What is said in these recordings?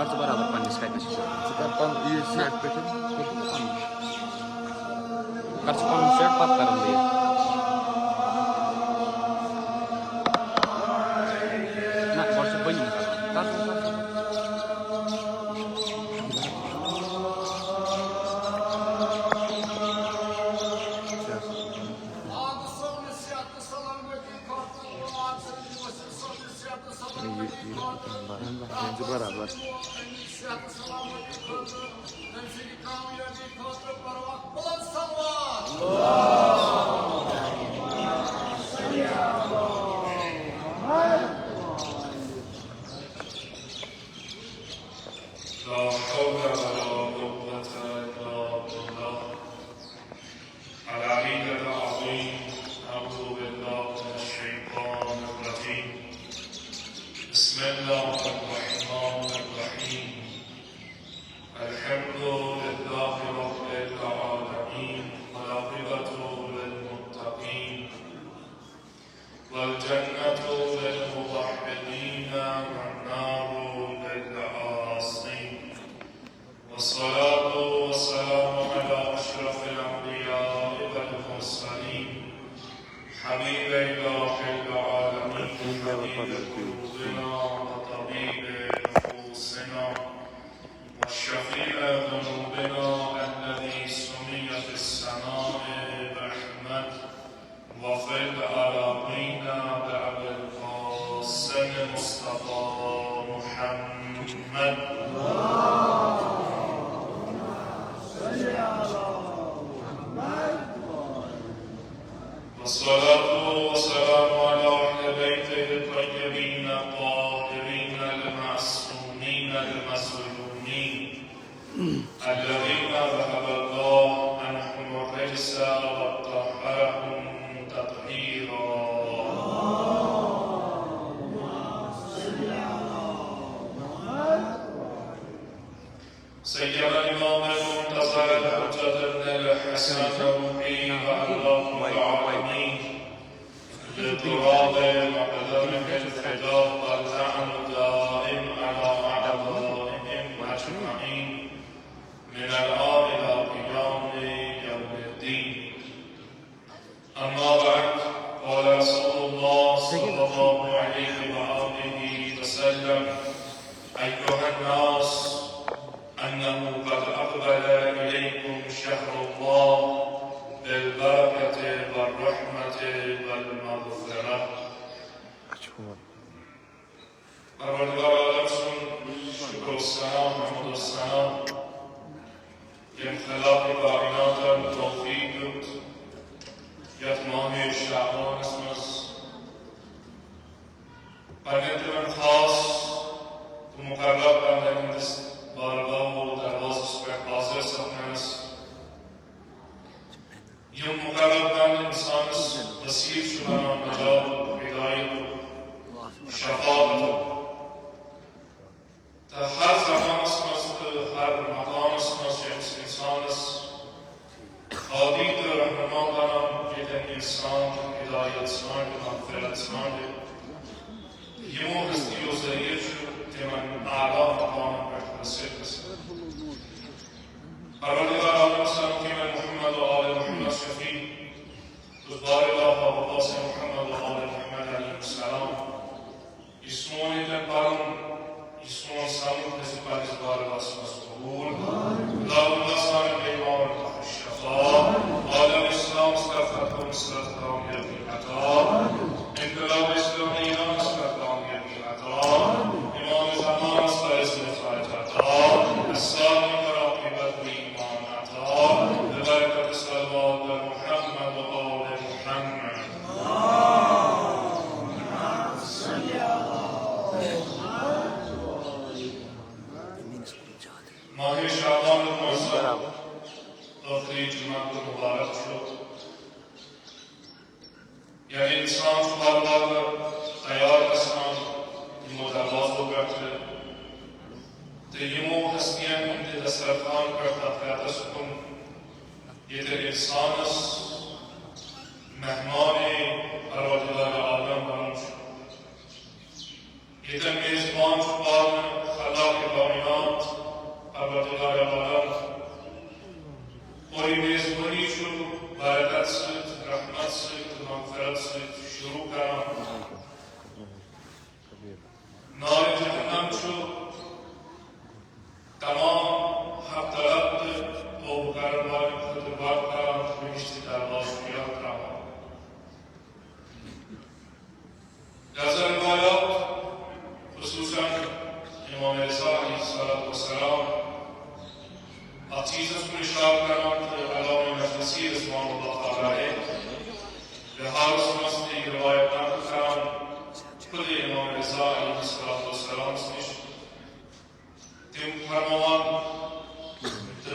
Kartu beraber panis kayak gitu. Sekarang iya sih ekspektasi. Kartu panis siapa pattern dia? Nah, kartu banyak kartu. Yang berabar. بسم الله الرحمن الرحيم الحمد لله رب العالمين والعاقبة للمتقين والجنة للموحدين والنار للعاصين والصلاة والسلام على أشرف الأنبياء والمرسلين حبيب إله العالمين حبيب قلوبنا وطبيب نفوسنا والشفيع ذنوبنا الذي سمي في السماء بأحمد وفي الأراضين بأبي القاسم مصطفى محمد والصلاة والسلام على أهل بيته الطيبين الطاهرين المعصومين المظلومين الذين ذهب الله عنهم الرجس وطهرهم تطهيرا سيما الإمام المنتظر الحجة بن الحسن الروحي الله العالمين بالتراب وقدمه الفداء واللعن دائم على أعدائهم أجمعين من الآن إلى قيام يوم الدين أما بعد قال رسول الله صلى الله عليه وآله وسلم أيها الناس أنه قد أقبل إليكم شهر الله بالبركة والرحمة والمغفرة. پروردگار عالم شکر و سلام حمد و سنا انخلاق کائنات توفیق بود یک ماه شعبان اسمس پرگند من خاص و مقرب بندگان بارگاه و دروازش به حاضر سکنس یم مقرب بند انسانس بسیر شدن و نجات و هدایت و شفاعت در هر زمان اسمس هر مقام اسمس جنس انسانس خادید رحمان بنام جدن انسان هدایت سمان و مغفرت سمان یمو هستی و ذریع شد که من اعلا مقام رسید پروردگار عالم سلام که من محمد و آل محمد شفیع روزگار الله و قاسم محمد و آل محمد علیه السلام اسمون دنبالم اسمون سلام کسی پرزگار واسمس قبول اللهم صل پیمان الشفا عالم اسلام استفاد و مصرف کامیابی عطا انقلاب اسلامی ایران استفاد کامیابی عطا امام زمان است اسم عطا السلام عاقبت ایمان عطا ببرکت صلوات بر محمد و آل محمد ماه شعبان المعظم آخری جمعه مبارک شد یعنی انسان خبردار تیار هستند این مدرباز رو برده تیمو هستیان انت دسترخان کرد خیاتسکن یه انسانس مهمان پروردگار عالم بنام شد. یه میزبان شدن خلاق کائنات پروردگار عالم اوری میزبانی شد برکت سید رحمت سید مغفرت سید شروع کردن نار جهنم شد تمام حق طلب توبه کردن خود بار کردن بهشت درباز بیاد کردن در روایات خصوصا امام رضا علیه السلام عزیز اسم اشاره کردند علامه مجلسی رضوان الله تعالی علیه به هر سمستی روایت نقل کردند خود امام رضا علیه السلام اسمش تم فرمان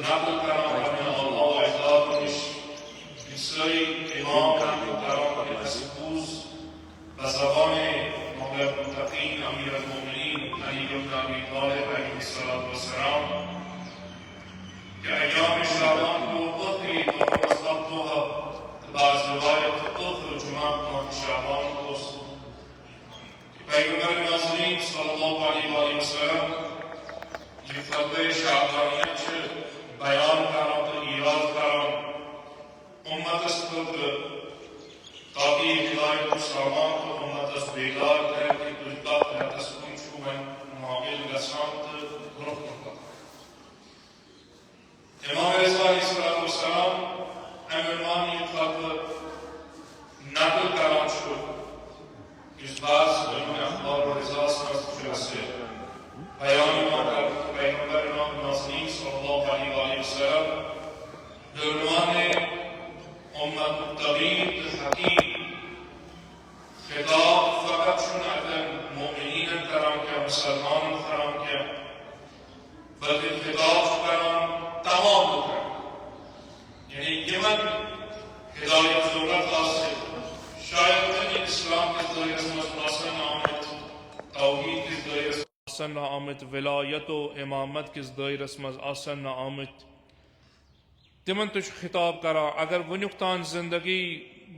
نقل کردند همین الله و اجدادش بسیاری امام نقل کردند که اسکوز و زبان مولى المتقين امير المؤمنين علي بن ابي طالب عليه الصلاه والسلام كايام شعبان وقتي ومصطفى بعض روايه اخرى جمعه في شعبان دوست پیغمبر نازنین صلی الله علیه و آله و سلم یہ فرد شعبانیت بیان کردند ایراد کردند امت است تاکہ ہدایت مسلمان کو امت از بیدار کرے کہ دلتا خیاتس کن شومن معامل رسانت گروہ کرتا امام رضا علیہ السلام امرمانی خط نقل کران شد اس بعض علم اخبار و رضا سمست جلسے بیانی ماکر پیغمبر امام نازنین صلی اللہ علیہ وآلہ وسلم درمان امت متقین حکیم خطاب فقط چون عدم مؤمنین کرام کیا مسلمان کرام کیا بلکہ خطاب کرام تمام کرام یعنی یہ من ہدایت ضرورت حاصل شاید من اسلام کے ذریعے سمجھ آمد توحید کے ذریعے آسن آمد ولایت و امامت کے ذریعے سمجھ آسن آمد تمن تش خطاب کرا اگر ونیکتان زندگی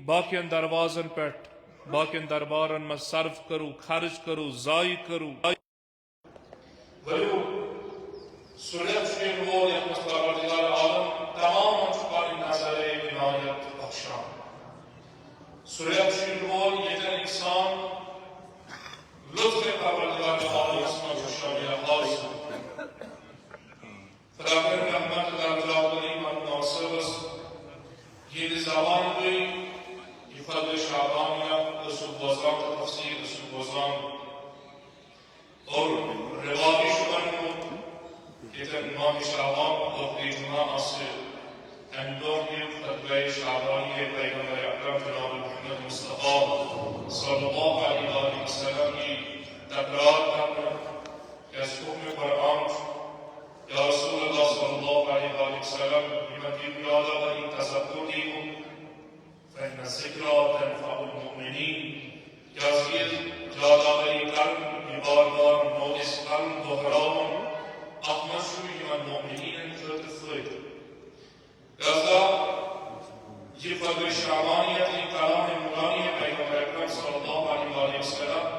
باقین دروازن پیٹ باقین دربارن میں صرف کرو خرچ کرو ضائع کرو ولو سنت شیر وہ یک مستقبل عالم تمام انچکار نظر عنایت بخشان سنت شیر وہ یک انسان لطف پروردگار عالم اسمہ خوشانی خاص فراغر رحمت درجات علی مناسب یہ زبان ہوئی یہ فضل شعبانیہ رسول وزان کا تفسیر رسول وزان اور روابی شبن کو کہ امام شعبان اور جمعہ سے اندور کے فضل شعبانیہ پیغمبر اکرم جناب محمد مصطفیٰ صلی اللہ علیہ وسلم کی تکرار کرنا کہ اس حکم قرآن یا رسول اللہ صلی اللہ علیہ وسلم بمدین یاد آوری تذکر دیو فإن الذکرى تنفع المؤمنین یا زید یاد آوری کرن بار بار نوعس کرن دہراون احمد شوی من مؤمنین انتظر فید لذا یہ فضل شعبانیت کلام مولانی پیغمبر اکرم صلی اللہ علیہ وسلم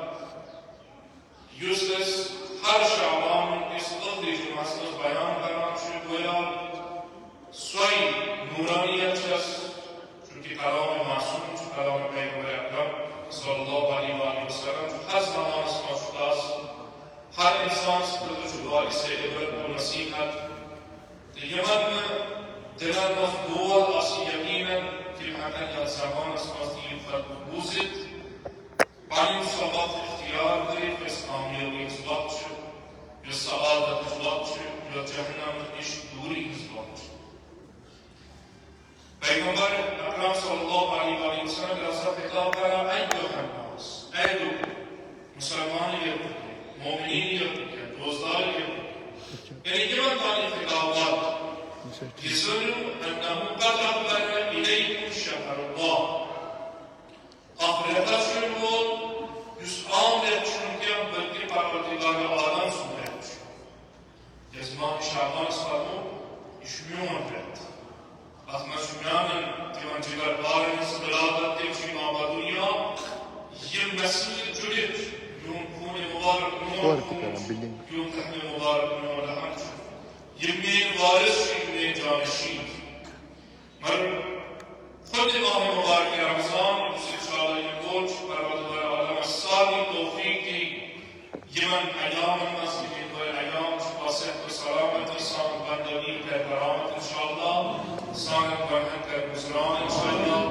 یوسف ہر شعبان اس قدر جمعہ بیان کرنا شروع گویا سوئی نورانیت جس چونکہ کلام معصوم چون کلام پیغمبر اکرم صلی اللہ علیہ وسلم ہر زمان اس مشتاس ہر انسان سے جدوار اسے عبرت و نصیحت یمن دلن مفدوع اسی یقینا کہ مکن یا زمان اس مستین فرق بوزد پانی صبات اختیار دے اس کامیابی اثبات شد یا سعادت اثبات شد یا جہنم اش دوری اثبات شد پیغمبر اکرم صلی اللہ علیہ وسلم رضا خطاب کرا ایوہ الناس اے لوگ مسلمان یہ مومنین یہ دوستدار یہ یعنی یہ مطانی خطابات یزنو انہو قد اقبر الیکم شہر اللہ آخرتا شنو yüz ağlayan çünkü belki parvatigarı adam sunmaymış. ماه شعبان فرمود شمیون کرد. وقتی من شمیانم دیوان جگر بارنس بلادت دیوشی مابدویا یه مسیر جلید یون کون مبارک نور یون تحمل مبارک نور لحن یه مین وارث شید مین جانشین مر خود ماه مبارک رمضان انشاءالله يقول برادر العالم الصالح توفيقي يمن ايام المسلمين والايام وصحة وسلامة صان بندگی کرامت ان شاء الله صان برهن كرمزران ان شاء الله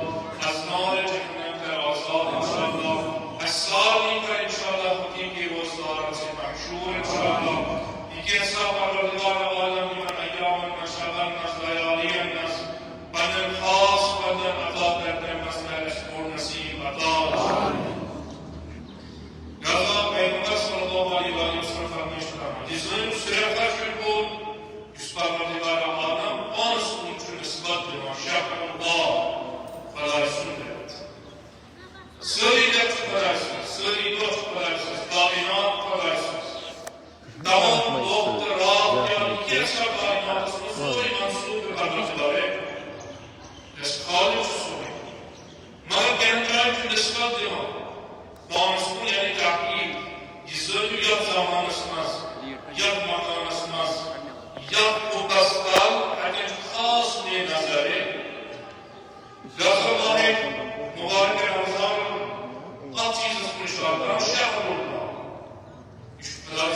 از نار جهنم در آزاد ان شاء الله الصالح ان شاء الله حقیقی وزدارت محشور ان شاء الله دیگه حساب برادر العالم يمن ايام المشاغل نز ليالي النز بدن خاص بدن عطا کرده مسئله شکر نصیب عطا لذا پیغمبر صلی الله علیه و آله و سلم فرمایش فرمود جزء سرقتشون بود yüz parmaklılar alem ansın için ispat edin şahı Allah felaysın dedi. Sığıyla felaysın, sığıyla felaysın, kainat felaysın. Tamam doktor, Rab ya iki yaşa kainatısını sığıyı mansub parmaklıları Eskalip suri. Maka kendine için ispat edin. Mansub yani tahkik. Yüzü yat zamanısınız, yat makanısınız. یا متصل حدیث خاص میں نظر ہے لازم ہے مبارک رمضان ہر چیز اس کو اشارہ کرنا شہر اللہ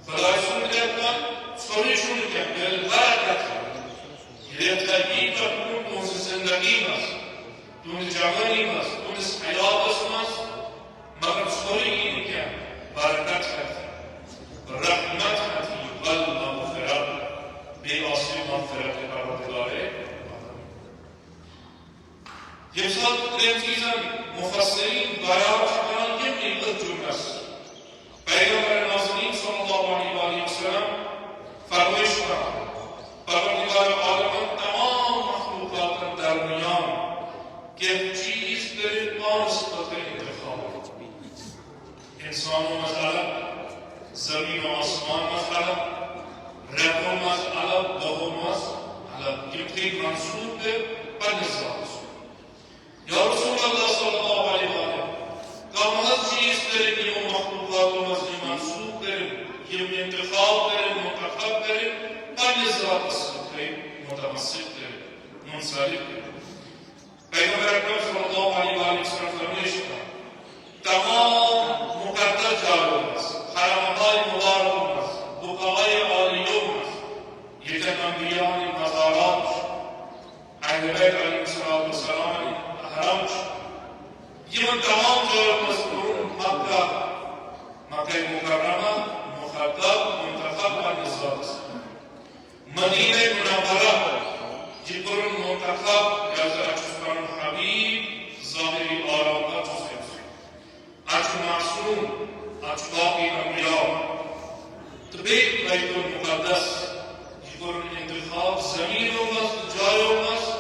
فلاح سنت سوری شنکن بالبرکت یتگی تکون دونس زندگی مست دونس جوانی مست دونس حیات مست مگر سوری اینکن برکت کرد رحمت کرد قلب به آسیب مغفرت پروردگاره یه سال رمزیزم مفسرین بیان شدن یک نیمت جمعه است پیغمبر نازنین صلی الله علیه و آله و سلم فرمایش کنند پروردگار عالم تمام مخلوقات درمیان که چیز دارید آن صفت انتخاب انسان و مسئله زمین و آسمان مسئله رقم از علب دوم از علب یکی منصوب به پنجاه یا رسول الله صلی الله علیه و آله کام از چیز داریم یه مخلوقات و از منصوب داریم یه انتخاب داریم منتخب داریم پنجاه داریم متمسک داریم منصرف داریم پیغمبر اکرم صلی الله علیه و آله فرمایش کرد تمام مقدس جای است حرمهای مبارک است بقای یکن انبیاء مزارات اهل بیت علیه السلام احرامش یمن تمام جای مذکور مکه مکرمه مخاطب منتخب و نزاد مدینه منوره جبر منتخب از اچسپان حبیب ظاهری آرامگاه جزء اچ معصوم اچ باقی انبیاء تبیت بیت المقدس پر انتخاب زمین و مست جای و مست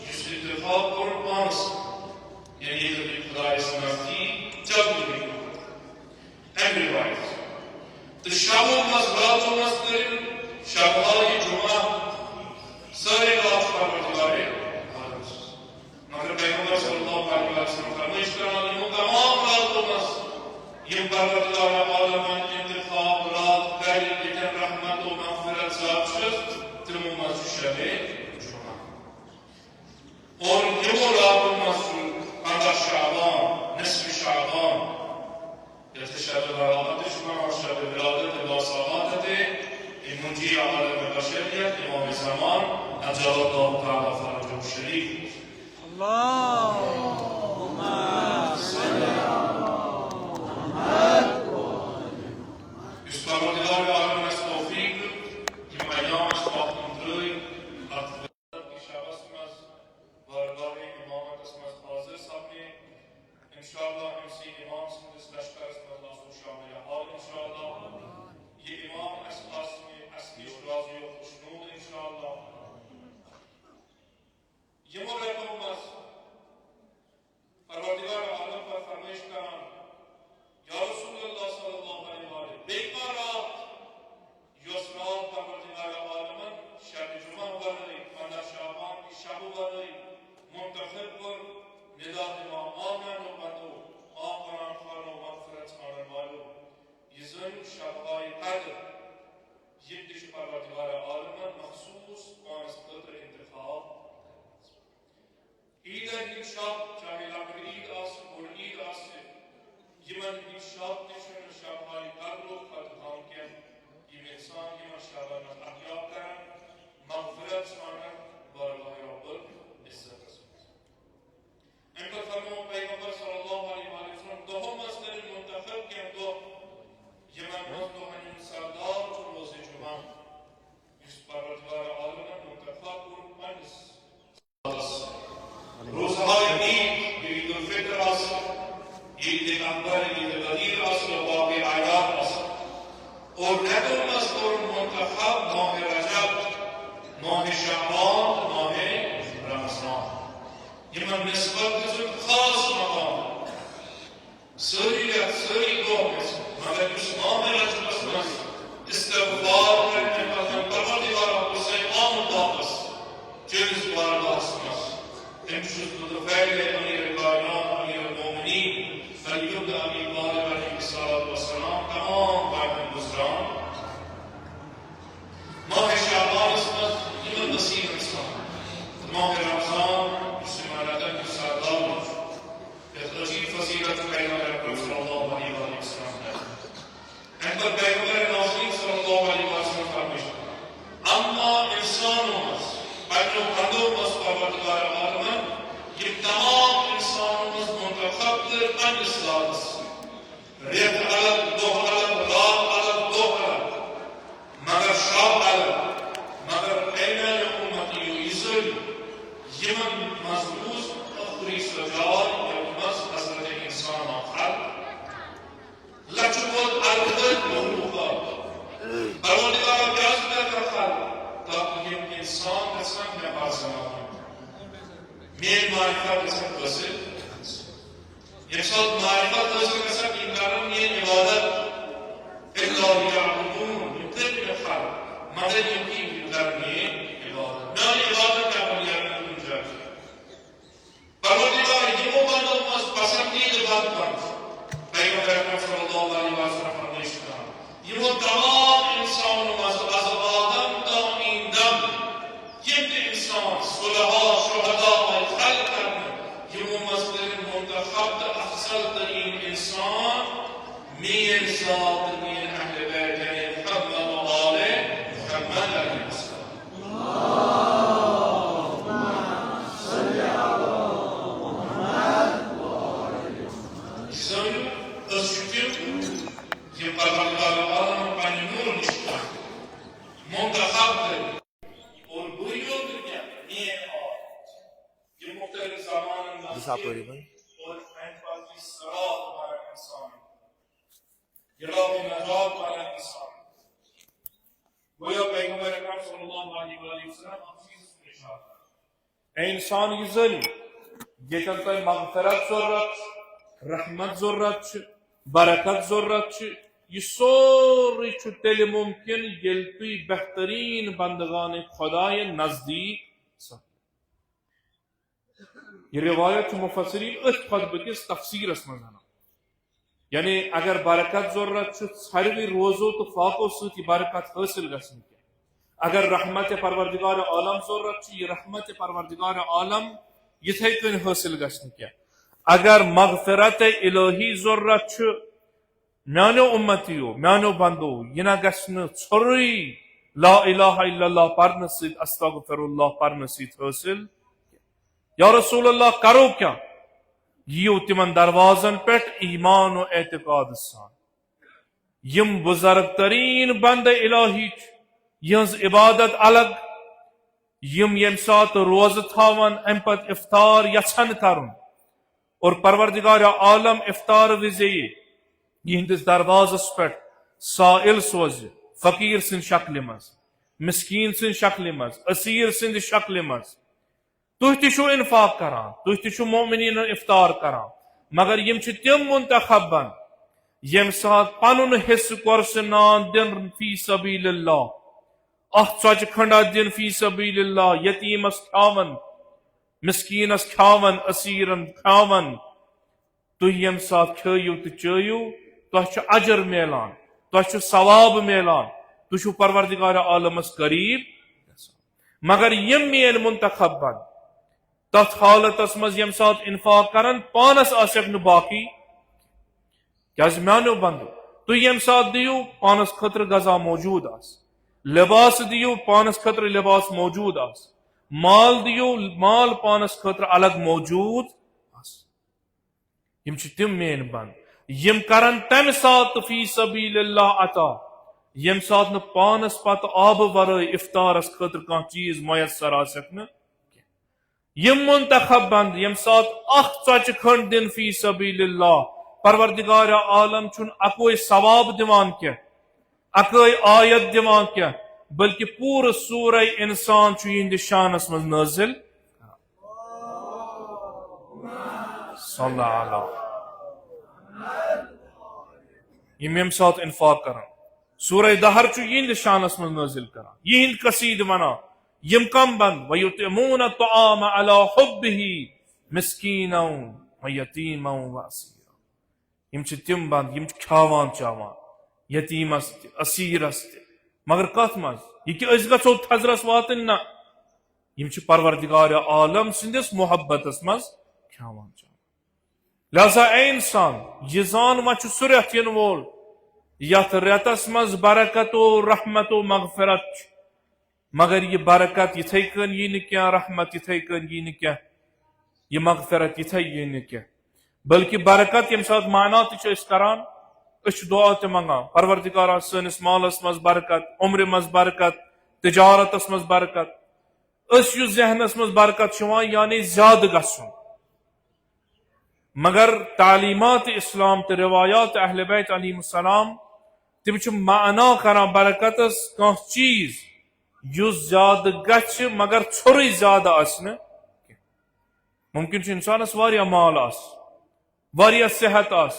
جس انتخاب پر مست یعنی کبھی خدای سنتی جب بھی every right تو شب و مست رات و مست داریم شبهای جمعه سر رات پروردگار مگر پیغمبر صلی الله علیه و سلم فرمایش کردند این تمام رات و مست یہ پروردگار عالم انتخاب رات کردی لیکن رحمت و مغفرت ذات شد ترمو مزو شبه جمعه اور یہ وہ رات و مزو اندر شعبان نصف شعبان یعنی شب برادت شما و شب ولادت باساماتت منجی عالم بشریت امام زمان اجل الله تعالی فرجه الشریف اللهم صل علی محمد Provardegare عالم از توفیق که ایامش باقیم دروی اطلاعات که شبستم از بارگاه امامت اسم از حاضر سابنی انشاءالله همسی امام سندس لشکر اسم از ناصر شامل حال انشاءالله یه امام از قاسم اصلیش راضی و خوشنود انشاءالله یه مرقم از پروردگار عالم پر فرمایش کنم یا رسول الله صلی الله علیه و آله بیقرار عیدن ہند شب چاہے لکڑ عید آس بوڑ عید آس یمن ہند شب تشن شب ہائی کرلو پت ہم کیم یم انسان یمن شبن احیاء کرن مغفرت سانن بارگاہ رب العزت ان پر فرمو پیغمبر صلی اللہ علیہ وسلم دو مصدر منتخب کیم دو یمن دو ہنین سردار چون روز جمعہ اس پروردگار عالم منتخب کن پنس روزهای عید عید الفطر است عید اکبر عید قدیر است و باقی اعیاد است اور ندر مذکور منتخب ماه رجب ماه شعبان ماه رمضان یمن نسبت بزرگ خاص مقام سری گوه مگر اس ماه رجب است استغفار کرنے پر پروردگار حسین آمد واپس جنس بارگاہ است امشد متفعل امیر الکائنات امیر المومنین سید ابی طالب علیہ السلام تمام بعد گزران ماہ شعبان اسمت یمن نصیب انسان ماہ رمضان مسلمانتاً سردار عجیب فضیلت پیغمبر اکرم صلی اللہ علیہ وسلم ہے ان پر پیغمبر ناظرین صلی اللہ علیہ وسلم فرمائش اما انسانوں پہلو بندوں بس پروردگار عالم یہ تمام انسانوں منتخب کر پنس ذاتس ریت الگ دو الگ رات الگ دو الگ مگر شب الگ مگر اینا امتی و عزل یمن مضبوط اخری سجال یمس حضرت انسان آخر لچبت ارغد مخلوقات پروردگار جذب کر خلق تاکہ یہ انسان کا سنگ میں آزما مین معرفت اسے حاصل یہ سب معرفت حاصل کا سب انکارم یہ عبادت اللہ یعبدون یقتل میں خلق مدد یقین کرنے عبادت میں عبادت کا بنیاد میں گنجا پروردگار یہ وہ بندوں مس پسندید بات بند پیغمبر اکرم صلی اللہ علیہ وسلم فرمائش کہا یہ وہ تمام انسانوں مس آدم صلحاء شهداء خلق کرنا یہ مصدر منتخب افضل ترین انسان میر ذات میر اہل بیت یعنی محمد و آل محمد علیہ السلام اللہم صلی علی محمد و آل محمد سنو اشکر یہ پروردگار عالم پانی نور نشتا منتخب کرنا Sapori bhai اور انفاق کی صراط ہمارا انسان گراہ نجات والا انسان گویا پیغمبر اکرم صلی اللہ علیہ وسلم افسیس ارشاد اے انسان یہ ظلم یتن تہ مغفرت ضرورت رحمت ضرورت برکت ضرورت یہ سوری تیل ممکن یل تھی بہترین بندگان خدای نزدیک یہ روایت مفسرین ات خطبکس تفسیر اسمزانا یعنی اگر برکت ضرورت ساروی روزو تو فاقو ستی برکت حاصل گسن کی اگر رحمت پروردگار عالم ضرورت یہ رحمت پروردگار عالم یہ کن حاصل گسن کی اگر مغفرت الہی ضرورت میانو امتیو میانو بندو یہ نہ گسن ژھوری لا الہ الا اللہ پرن سیت استغفر اللہ پرن سیت حاصل یا رسول اللہ کرو کیا یہ تمن دروازن پیٹ ایمان و اعتقاد سان یم بزرگ ترین بند الہی یہنز عبادت الگ یم سات روز تھاون ام پت افطار یچھن کرن اور پروردگار عالم افطار وزی یہندس دروازس پیٹ سائل سوز فقیر سن شکل مز مسکین سن شکل مز اسیر سن شکل مز تُہۍ تہِ چھُو انفاق کران تُہۍ تہِ چھُو مومنین افطار کران مگر یم چھ تم منتخبن یم سات پنن حصہ قرسنان دن فی سبیل اللہ ژۄچہِ کھنڈا دن فی سبیل اللہ یتیمس کھاون مسکینس کھاون اسیرن کھاون تُہۍ یم سات کھیِو تہٕ چٲیِو تۄہہِ چھُ اجر میلان تۄہہِ چھُ ثواب میلان تُہۍ چھُو پروردگار عالمس قریب مگر یم میل منتخبن تتھ حالتس مز یم سات انفاق کرن پانس آسک نہ باقی کیاز میانو بندو تو یم سات دیو پانس خطر غذا موجود آس، لباس دیو پانس خطر لباس موجود آس، مال دیو مال پانس خطر الگ موجود آس. یم چھ تم مین بند یم کرن تمہ سات فی سبیل اللہ عطا یم سات نہ پانس پتہ آب ورائے افطارس خطر کان چیز میسر آسک نہ یم منتخب بند یم سات اخ ژچ کھنڈ دن فی سبیل اللہ پروردگار عالم چھن اکوئی ثواب دیوان کیا اکوئی آیت دیوان کیا بلکہ پور سورہ انسان چھو یہند شانس مز نازل صلی اللہ علیہ یم سات انفاق کران سورہ دہر چھو یہند شانس مز نازل کران یہند قصید منا یم کم بند وَيُطْعِمُونَ الطَّعَامَ عَلَى حُبِّهِ مِسْكِينًا وَيَتِيمًا وَأَسِيرًا یم چھ تم بند یم چھ کھاوان چاوان یتیمس تہ اسیرس تہ مگر کت مز یہ کہ اس گژھو تھزرس واتن نہ یم چھ پروردگار عالم سندس محبتس مز کھاوان چاوان. لہذا اے انسان یہ زان ما چھ سہ ریت ین وول یتھ ریتس مز برکت و رحمت و مغفرت مگر یہ برکت یتھے کن یہ نکیا رحمت یتھے کن یہ نکیا یہ مغفرت یتھے یہ نکیا بلکہ برکت یم سات معنی تہ اس کران اس دعا تہ منگان پروردگارا سنس مالس مز برکت عمر مز برکت تجارتس مز برکت اس یس ذہنس مز برکت شوان یعنی زیادہ گژھن مگر تعلیمات اسلام تہ روایات اہل بیت علیہم السلام تم چھ معنی کران برکتس کان چیز یس زیادہ گچھ مگر ژھوری زیادہ آسنہ ممکن چھ انسانس واریاہ مال آس واریاہ صحت آس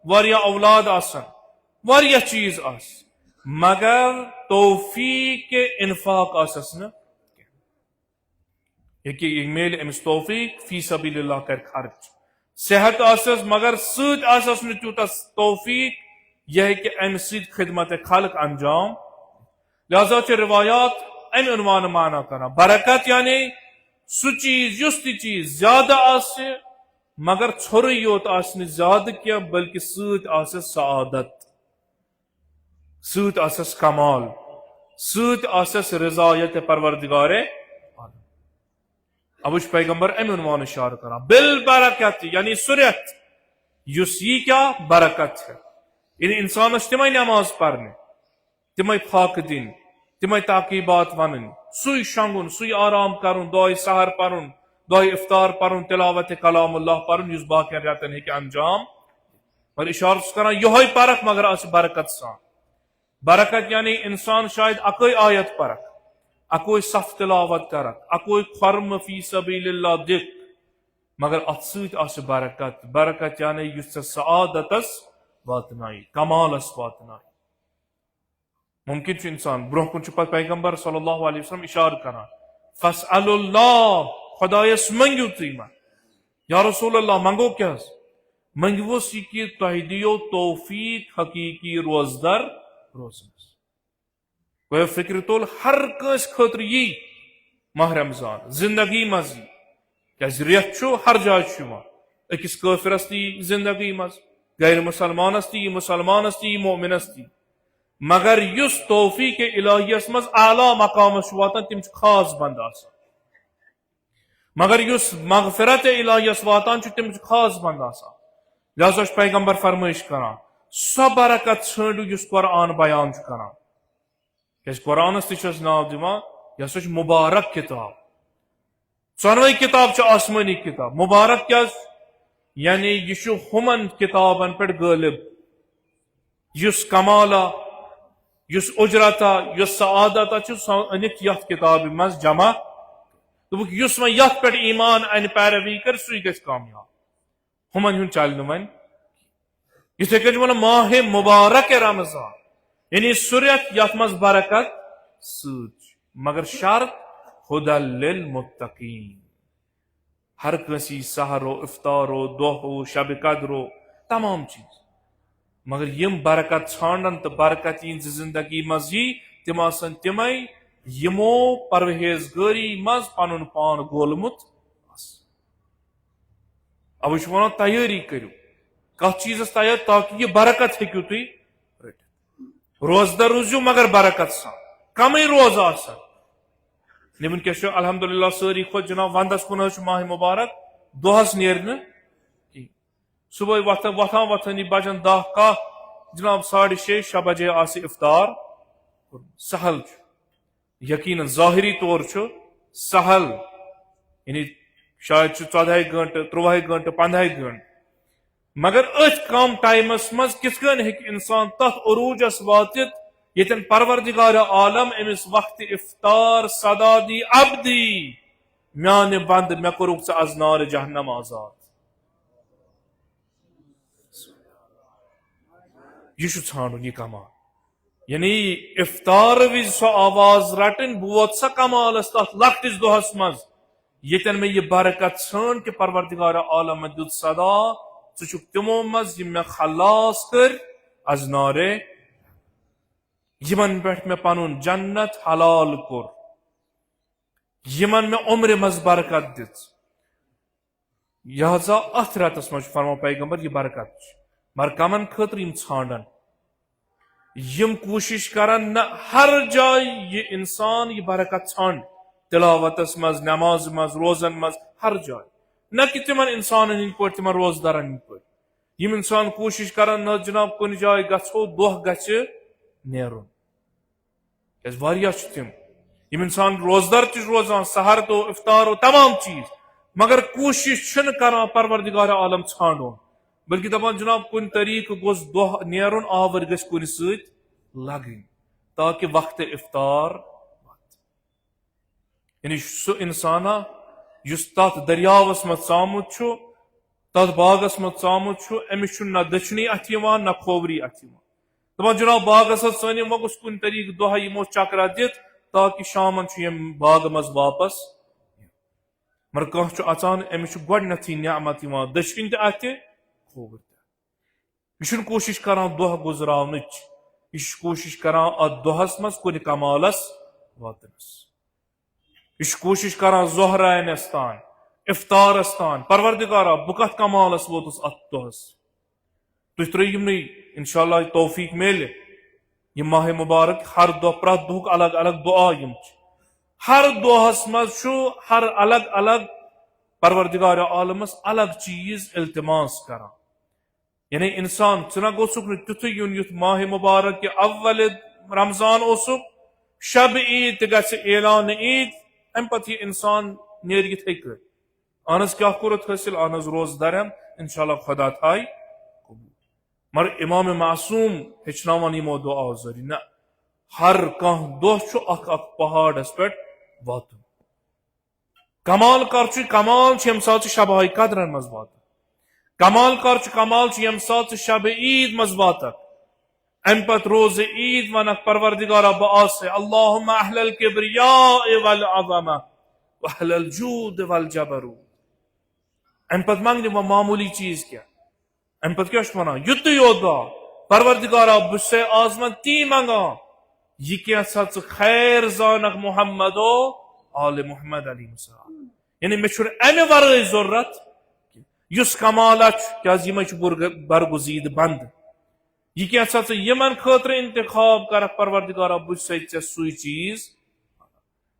واریاہ اولاد آسن واریاہ چیز آس مگر توفیق انفاق آسس نہ یہ میل امس توفیق فی سبیل اللہ کر خرچ صحت آسس مگر سۭتۍ آسس نہ تیوتاہ توفیق یہ کہ امہ سۭتۍ خدمت خلق انجام. لہذا چھ روایات ام عنوان معنی کرنا برکت یعنی سہ چیز یس تہ چیز زیادہ آسہ مگر ژھوری یوت آسنہ زیادہ کیا بلکہ سۭتۍ آسس سعادت سۭتۍ آسس کمال سۭتۍ آسس رضایت پروردگار. اب وچ پیغمبر ام عنوان اشارہ کرنا بالبرکت یعنی سریت یس یہ کیا برکت ہے یعنی انسانس تمے نماز پرنے تمے پھاکہ دن تمے تعقیبات ونن سُے شنگن سُے آرام کرن دعائے سحر پرن دعائے افطار پرن تلاوت کلام اللہ پرن یس باقی رتن ہیکہ انجام اور اشارہ کران یہ پرکھ مگر آس برکت سان. برکت یعنی انسان شاید اکوئی آیت پرکھ اکوئی صف تلاوت کرک اکوئی خرم فی سبیل اللہ دکھ مگر ات سۭتۍ آس برکت. برکت یعنی یس سعادتس واتنائی کمالس واتنائی. ممکن چھ انسان برہ کن چھ پتہ پیغمبر صلی اللہ علیہ وسلم اشارہ کران فاسأل اللہ خدایس منگیو تھی من یا رسول اللہ منگو کیا منگوس یہ کہ تہ دیو توفیق حقیقی روزدر روزنس. وہ فکر تول ہر کس خاطر یہ ماہ رمضان زندگی مز کیا ریت چھ ہر جائے چھ اکس کافرس تی زندگی مز غیر مسلمانس تی مسلمانس تی مومنس تی مگر یس توفیق الہیس مز اعلی مقامس واتان تم خاص بند آسان مگر یس مغفرت الہیس واتان تم خاص بند آسان. لہذا پیغمبر فرمائش کران سو برکت ژھانڈو یس قرآن بیان کران کیاز قرآنس تہ ناو دِوان یہ سا مبارک کتاب ژۄنوے کتاب چھ آسمانی کتاب مبارک کیا یعنی یہ ہمن کتابن پہ غالب یس کمالا یس اجرتا یس سعادتا انک یت کتاب مز جمع دوپک یس وۄنۍ یتھ پہ ایمان ان پیروی کر سُے گژھِ کامیاب ہمن ہن چل نہٕ وۄنۍ یتھے کٔنۍ ون ماہ مبارک رمضان یعنی سُریت یتھ مز برکت سۭتۍ مگر شرط ہدی للمتقین ہر کنسی سحرو افطارو دۄہو شب قدرو تمام چیز مگر یم برکت ژھانڈن تو برکت یہنز زندگی مز یی تم آسن تمے یمو پرہیزگاری مز پنن پان گولمت اب یہ ونان تیاری کرو کت چیزس تیار تاکہ یہ برکت ہیکو تھی رٹت روزدار روزو مگر برکت سان کم روز آسان ونکس الحمدللہ ساری کھت جناب وندس کن ماہ مبارک دہس نیرن صبح وتھان وتھان بجن 10 کاہ جناب 6:30 6 بجے آس افطار سہل یقیناً ظاہری طور سہل یعنی شاید 14 گھنٹہ 13 گھنٹہ 15 گھنٹہ مگر ات کم ٹائمس مز کس کن ہیک انسان تت عروجس واتت یتن پروردگار عالم امس وقت افطار صدا دی عبدی میان بند مے کورک ژے از نار جہنم آزاد یہ ژھانڈن یہ کمال یعنی افطار وز سو آواز رٹن بوت سا کمالس تات لکٹس دہس مز یتن میں یہ برکت ژھانڈ کہ پروردگار عالم میں دت صدا ژٕ چھُکھ تمو مز یم میں خلاص کر از نارے یمن پہ میں پنن جنت حلال کور یمن میں عمر مز برکت دت لہذا ات رتس مز فرمو پیغمبر یہ برکت مگر کمن خاطر یم ژھانڈن یم کوشش کرن نہ ہر جائے یہ انسان یہ برکت ژھانڈ تلاوتس مز نماز مز روزن مز ہر جائے نہ کہ تمن انسان ہند پہ تمن روزدارن ہند پہ یم انسان کوشش کرن نہ جناب کن جائے گھو دہ گھ نیرن کیاز واریاہ چھ تم یم انسان روزدار تہ روزان سحر تو افطار و تمام چیز مگر کوشش چھن کران پروردگار عالم ژھانڈن بلکہ دپان جناب کن طریقہ گوس دہ نیرن آور گھ کن ست لگن تاکہ وقت افطار یعنی سہ انسانا یس تات دریاوس مز ژامت چھ تات باغس مز ژامت چھ امس نہ دچھنی اتھ یوان نہ کھووری اتھ یوان دپان جناب باغس سن وہ گوس کن طریقہ دہ یمو چکرا دت تاکہ شامن یم باغ مز واپس مگر کھانا اچان امس گۄڈنیتھٕے نعمت یوان دچھن تہ اتھ کھوور تہ یہ کوشش کران دہ گزراونچ یہ کوشش کران ات دہس مز کن کمالس واتنس یہ کوشش کران ظہرانس تان افطارس تان پروردگارا بہ کت کمالس ووتس ات دہس تھی ترٛٲیِو یمنٕے انشاءاللہ توفیق میلہِ یہ ماہ مبارک ہر دہ پرٛٮ۪تھ دۄہُک الگ الگ دعا یم ہر دہس مز ہر الگ الگ پروردگار عالمس الگ چیز التماس کران یعنی انسان ژٕ گوٚژھُکھ نہٕ تیُتھُے یُن یُتھ ماہ مبارک کہ اول رمضان اوسُکھ شب عید تہ گژھِ اعلان عید ام پتہ یہ انسان نیر یتھے کٔٹھۍ اہن حظ کیا کوٚرُتھ حٲصِل اہن حظ روز درم انشاءاللہ خدا تھایہِ مگر امام معصوم ہچناوان یمو دعا ذریعہ نہ ہر کانٛہہ دۄہ چھُ اکھ اکھ پہاڑس پہ واتن کمال کر کمال یم سات شبہ قدرن مز واتن کمال کر کمال یم سات شب عید مز واتک ام پت روز عید ونک پروردگارا بآس اللہم اہل الکبریاء والعظمہ واہل الجود والجبروت ام پت منگنی وہ معمولی چیز کیا ام پت کیا ونان یت یودا پروردگارا بس آزمن تی منگا یہ کیا سچ خیر زانک محمد و آل محمد علیہ السلام یعنی مے چھُنہٕ امہِ ورٲے ضرورت یس کمالا کیا برگزید بند یہ کیا سا یمن خاطر انتخاب کرک پروردگارا بس سوئی چیز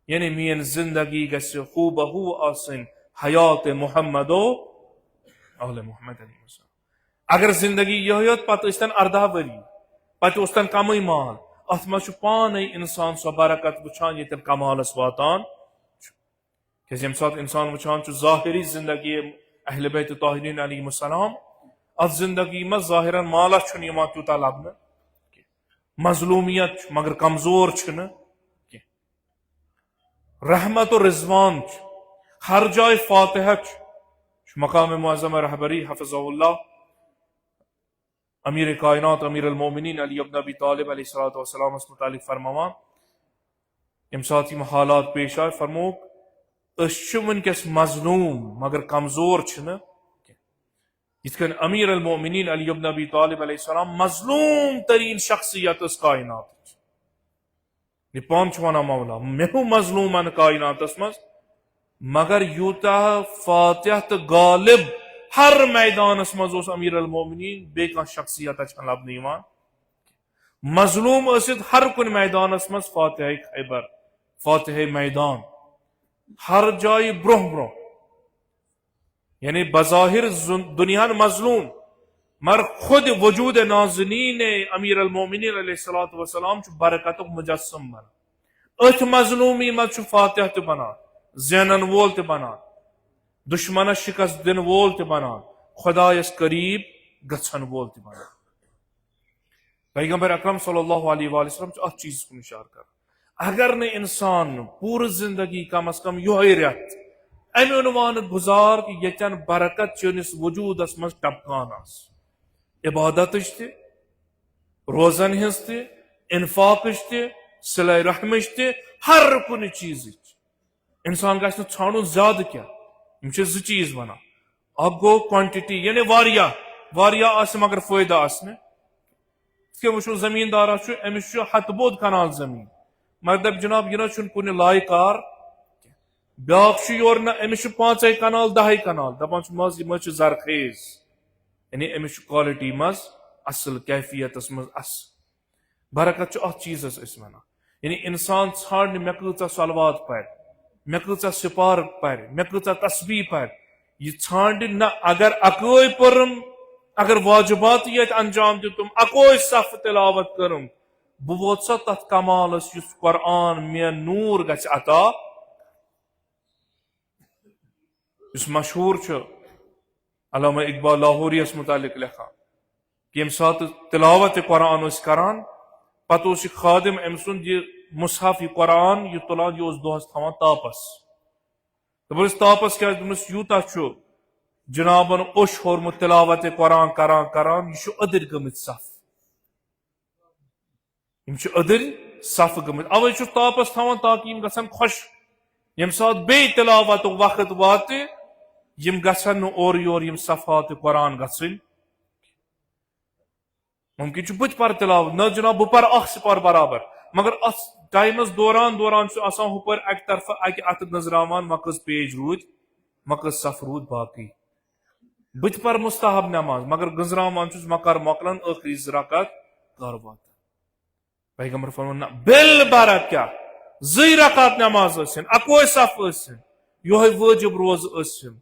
یعنی مین زندگی گژھِ ہو بہو آسن حیات محمد و آل محمد علیہ السلام اگر زندگی یہ یوت پتہ ٲسۍتن 18 ؤری پتہ اوس کمٕے مال ات مز پانے انسان سو برکت وچھان یتن کمالس واتان کیازِ ییٚمہِ ساتہٕ انسان وچھان چھُ ظاہری زندگی اہل بیت طاہرین علیہ السلام ات زندگی مز ظاہرن مالا چھُنہٕ یوان تیوٗتاہ لبنہٕ مظلومیت مگر کمزور چھُنہٕ رحمت و رضوان ہر جائے فاتحہ مقام معظم رہبری حفظہ اللہ امیر کائنات امیر المومنین علی ابن ابی طالب علیہ الصلوۃ والسلام اس متعلق فرماوان یم ساتھ یم حالات پیش آئے فرموک ونکس مظلوم مگر کمزور چھنہ یتھ کن امیر المومنین علی ابن ابی طالب علیہ السلام مظلوم ترین شخصیت اس کائنات یہ پان ونان مولا مے مظلوم کائنات مز مگر یوتا فاتح تو غالب ہر میدانس مز امیر المومنین بے کان شخصیت لبنہ یوان مظلوم ٲسِتھ ہر کن میدانس مز فاتح خیبر فاتح میدان ہر جائے برہ برہ یعنی بظاہر دنیا مظلوم مگر خود وجود نازنین امیر المومنین علیہ الصلوۃ والسلام برکت مجسم بنان اتھ مظلومی مز فاتح تہ بنان زینن وول تہ بنان دشمنس شکست دن وول تہ بنان خدایس قریب گژھن وول تہ بنان پیغمبر اکرم صلی اللہ علیہ وآلہ وسلم ات چیز کن اشار کر اگر نے انسان پور زندگی کم از کم یہ رت ام عنوان گزار کہ یتن برکت چنس وجودس مز ٹپکان عبادت تہ روزن ہز تہ انفاقش تہ صلہ رحمش تہ ہر کن چیز انسان گژھِ نہٕ ژھانڈُن زیادٕ کینٛہہ یِم چھِ زٕ چیٖز وَنان اکھ گوٚو کوانٹِٹی یعنی واریاہ آسہِ مگر فٲیدٕ آسہِ نہٕ یِتھ کٔنۍ وٕچھو زٔمیٖندارا چھُ أمِس چھُ ہتہٕ بوٚد کنال زٔمیٖن مگر دپہِ جناب یہِ نہ چھُنہٕ کُنہِ لایقار بیٛاکھ چھُ یورٕ نہ أمِس چھُ 5 کنال 10 کنال دپان چھُ مز یہِ مہ چھُ زرخیز یعنی أمِس چھُ کالٹی منٛز اصل کیفیتس منٛز اصل برکت چھُ اتھ چیٖزس أسۍ ونان یعنی انسان ژھانڈنہِ مےٚ کۭژاہ صلوات پرِ مےٚ کۭژاہ سپار پرِ مےٚ کۭژاہ تسبیح پرِ یہ ژھانڈِ نہ اگر اکوے پٔرٕم اگر واجبات ییٚتہِ انجام دِتُم اکوے صف تلاوت کٔرٕم بہٕ ووت سا تتھ کمالس یُس قرآن مےٚ نوٗر گژھِ عطا یُس مشہوٗر چھُ علامہ اقبال لاہوریس متعلق لیکھان کہ ییٚمہِ ساتہٕ تلاوت قرآن ٲسۍ کران پتہٕ اوس یہِ خادم أمۍ سُنٛد یہِ مصحف یہ قرآن یہ تلان یہ دہس تھوان تاپس دپس تاپس کیا دمس یوتہ چھُ جنابن اوش ہورمت تلاوت قرآن کران یہ ادر گمت صف ادر صف گمت اوے چھُ تاپس تھوان تاکہ یم گژھن خوش یم سات بے تلاوت وقت وات یم گژھن نہٕ اورٕ یور یم صفات قرآن گژھن ممکن چھُ بہٕ تہِ پرٕ تلاوت نہ جناب بہٕ پرٕ اکھ سپار برابر مگر اتھ ٹائمس دوران چھُ آسان ہُپٲرۍ اکہِ طرفہٕ اکہِ اتھٕ نظراوان مکٔژ پیج روٗدۍ مکٔژ صف روٗد باقٕے بہٕ تہِ پرٕ مستحب نماز مگر گنزراوان چھُس مکر مۄکلان ٲخری 2 رکعت کر واتان پیغمبر فرمان نہ بالبرکہ 2 رکعت نماز ٲسِن اکوے صف ٲسِن یہوے وٲجب روز ٲسِن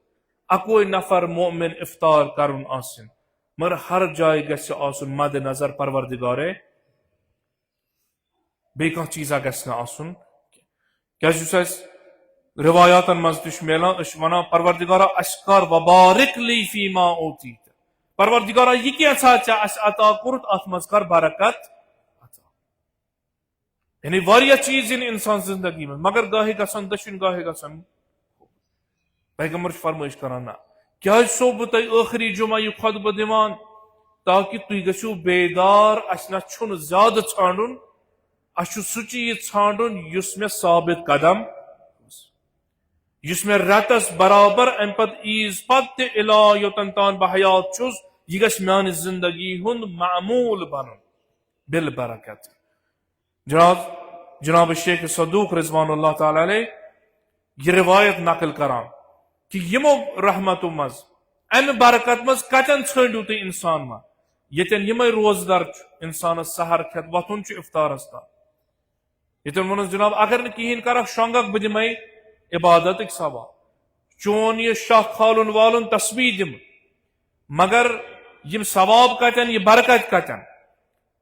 اکوے نفر مومن افطار کرُن آسِن مگر ہر جایہِ گژھِ آسُن مد نظر پروردگارے بیٚیہِ کانٛہہ چیٖزا گژھِ نہٕ آسُن کیازِ یُس اَسہِ روایاتن منٛز تہِ چھُ میلان أسۍ چھِ ونان پروردگارا اَسہِ کر وبارک لی فیما اوتیت پروردگارا یہِ کینٛژھا ژےٚ اَسہِ عطا کوٚرُتھ اتھ منٛز کر برکت عطا یعنی واریاہ چیٖز یِن انسان زندگی منٛز مگر گاہے گژھن دٔچھُن گاہے گژھن پیغمبر چھُ فرمٲیش کران نہ کیازِ چھُسو بہٕ تۄہہِ ٲخری جمعہ یہِ خۄطبہٕ دِوان تاکہِ تُہۍ گٔژھِو بیدار اَسہِ نہ چھُنہٕ زیادٕ ژھانڈُن اچھو سُہ چیٖز ژھانڈُن یُس مےٚ ثابت قدم یُس مےٚ رٮ۪تس برابر امہِ پتہٕ عیٖز پتہٕ تہِ اِلا یوٚتن تام بہٕ حیات چھُس یہِ گژھِ میانہِ زندگی ہُنٛد معموٗل بنُن بالبرکت جناب شیخ صدوق رضوان اللہ تعالیٰ علیہ یہ روایت نقل کران کہ یمو رحمتو منٛز امہِ برکت منٛز کتٮ۪ن ژھٲنڈِو تُہۍ انسان ما ییٚتٮ۪ن یِمے روزدار چھُ انسانس سحر کھٮ۪تھ وۄتھُن چھُ افطارس تام ییٚتٮ۪ن ووٚنُس جناب اگر نہٕ کہیٖنۍ کرکھ شۄنٛگکھ بہٕ دِمے عبادتٕکۍ ثواب چون یہ شاہ کھالُن والُن تسبیح دِمہٕ مگر یم ثواب کتٮ۪ن یہ برکت کتٮ۪ن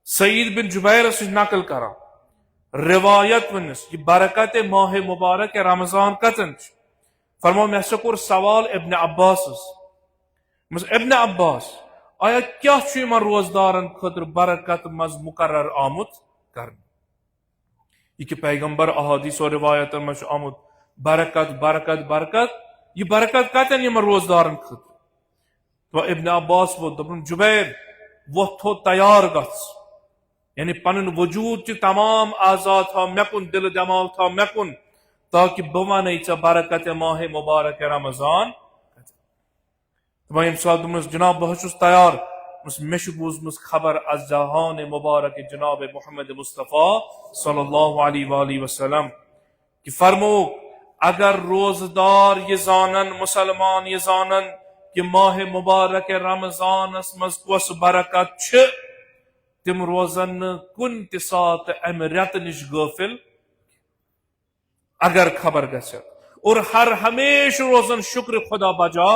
سعید بن جبیرس چھِ نقل کران روایت ونس یہ برکت ماہ مبارک رمضان کتٮ۪ن چھِ فرمو مےٚ ہسا کوٚر سوال ابن عباسس ابن عباس آیا کیا چھُ یِمن روزدارن خٲطرٕ برکت منٛز مقرر آمُت کرنہٕ یہ کہ پیغمبر احادیث و روایتن منٛز چھُ آمُت برکت برکت برکت یہ برکت کتٮ۪ن یِمن روزدارن خٲطرٕ تو ابن عباس ووٚن دوٚپُن جُبیر وۄتھ تھوٚد تیار گژھ یعنی پنُن وجوٗد تہِ تمام آزاد تھاو مےٚ کُن دِلہٕ دٮ۪ماغ تھاو مےٚ کُن تاکہ بہٕ ونے ژےٚ برکت ماہ مبارک رمضان ییٚمہِ ساتہٕ دوٚپمَس جناب بہٕ حظ چھُس تیار مےٚ چھُ بوٗزمٕژ خبر از جہان مبارک جناب محمد مصطفیٰ صلی اللہ علیہ وآلہ وسلم کہ فرمو اگر روزدار یہ زانن مسلمان یہ زانن کہ ماہ مبارک رمضان مز کس برکت تم روزن کن تہ سات ام رت نش غافل اگر خبر گھس اور ہر ہمیشہ روزن شکر خدا بجا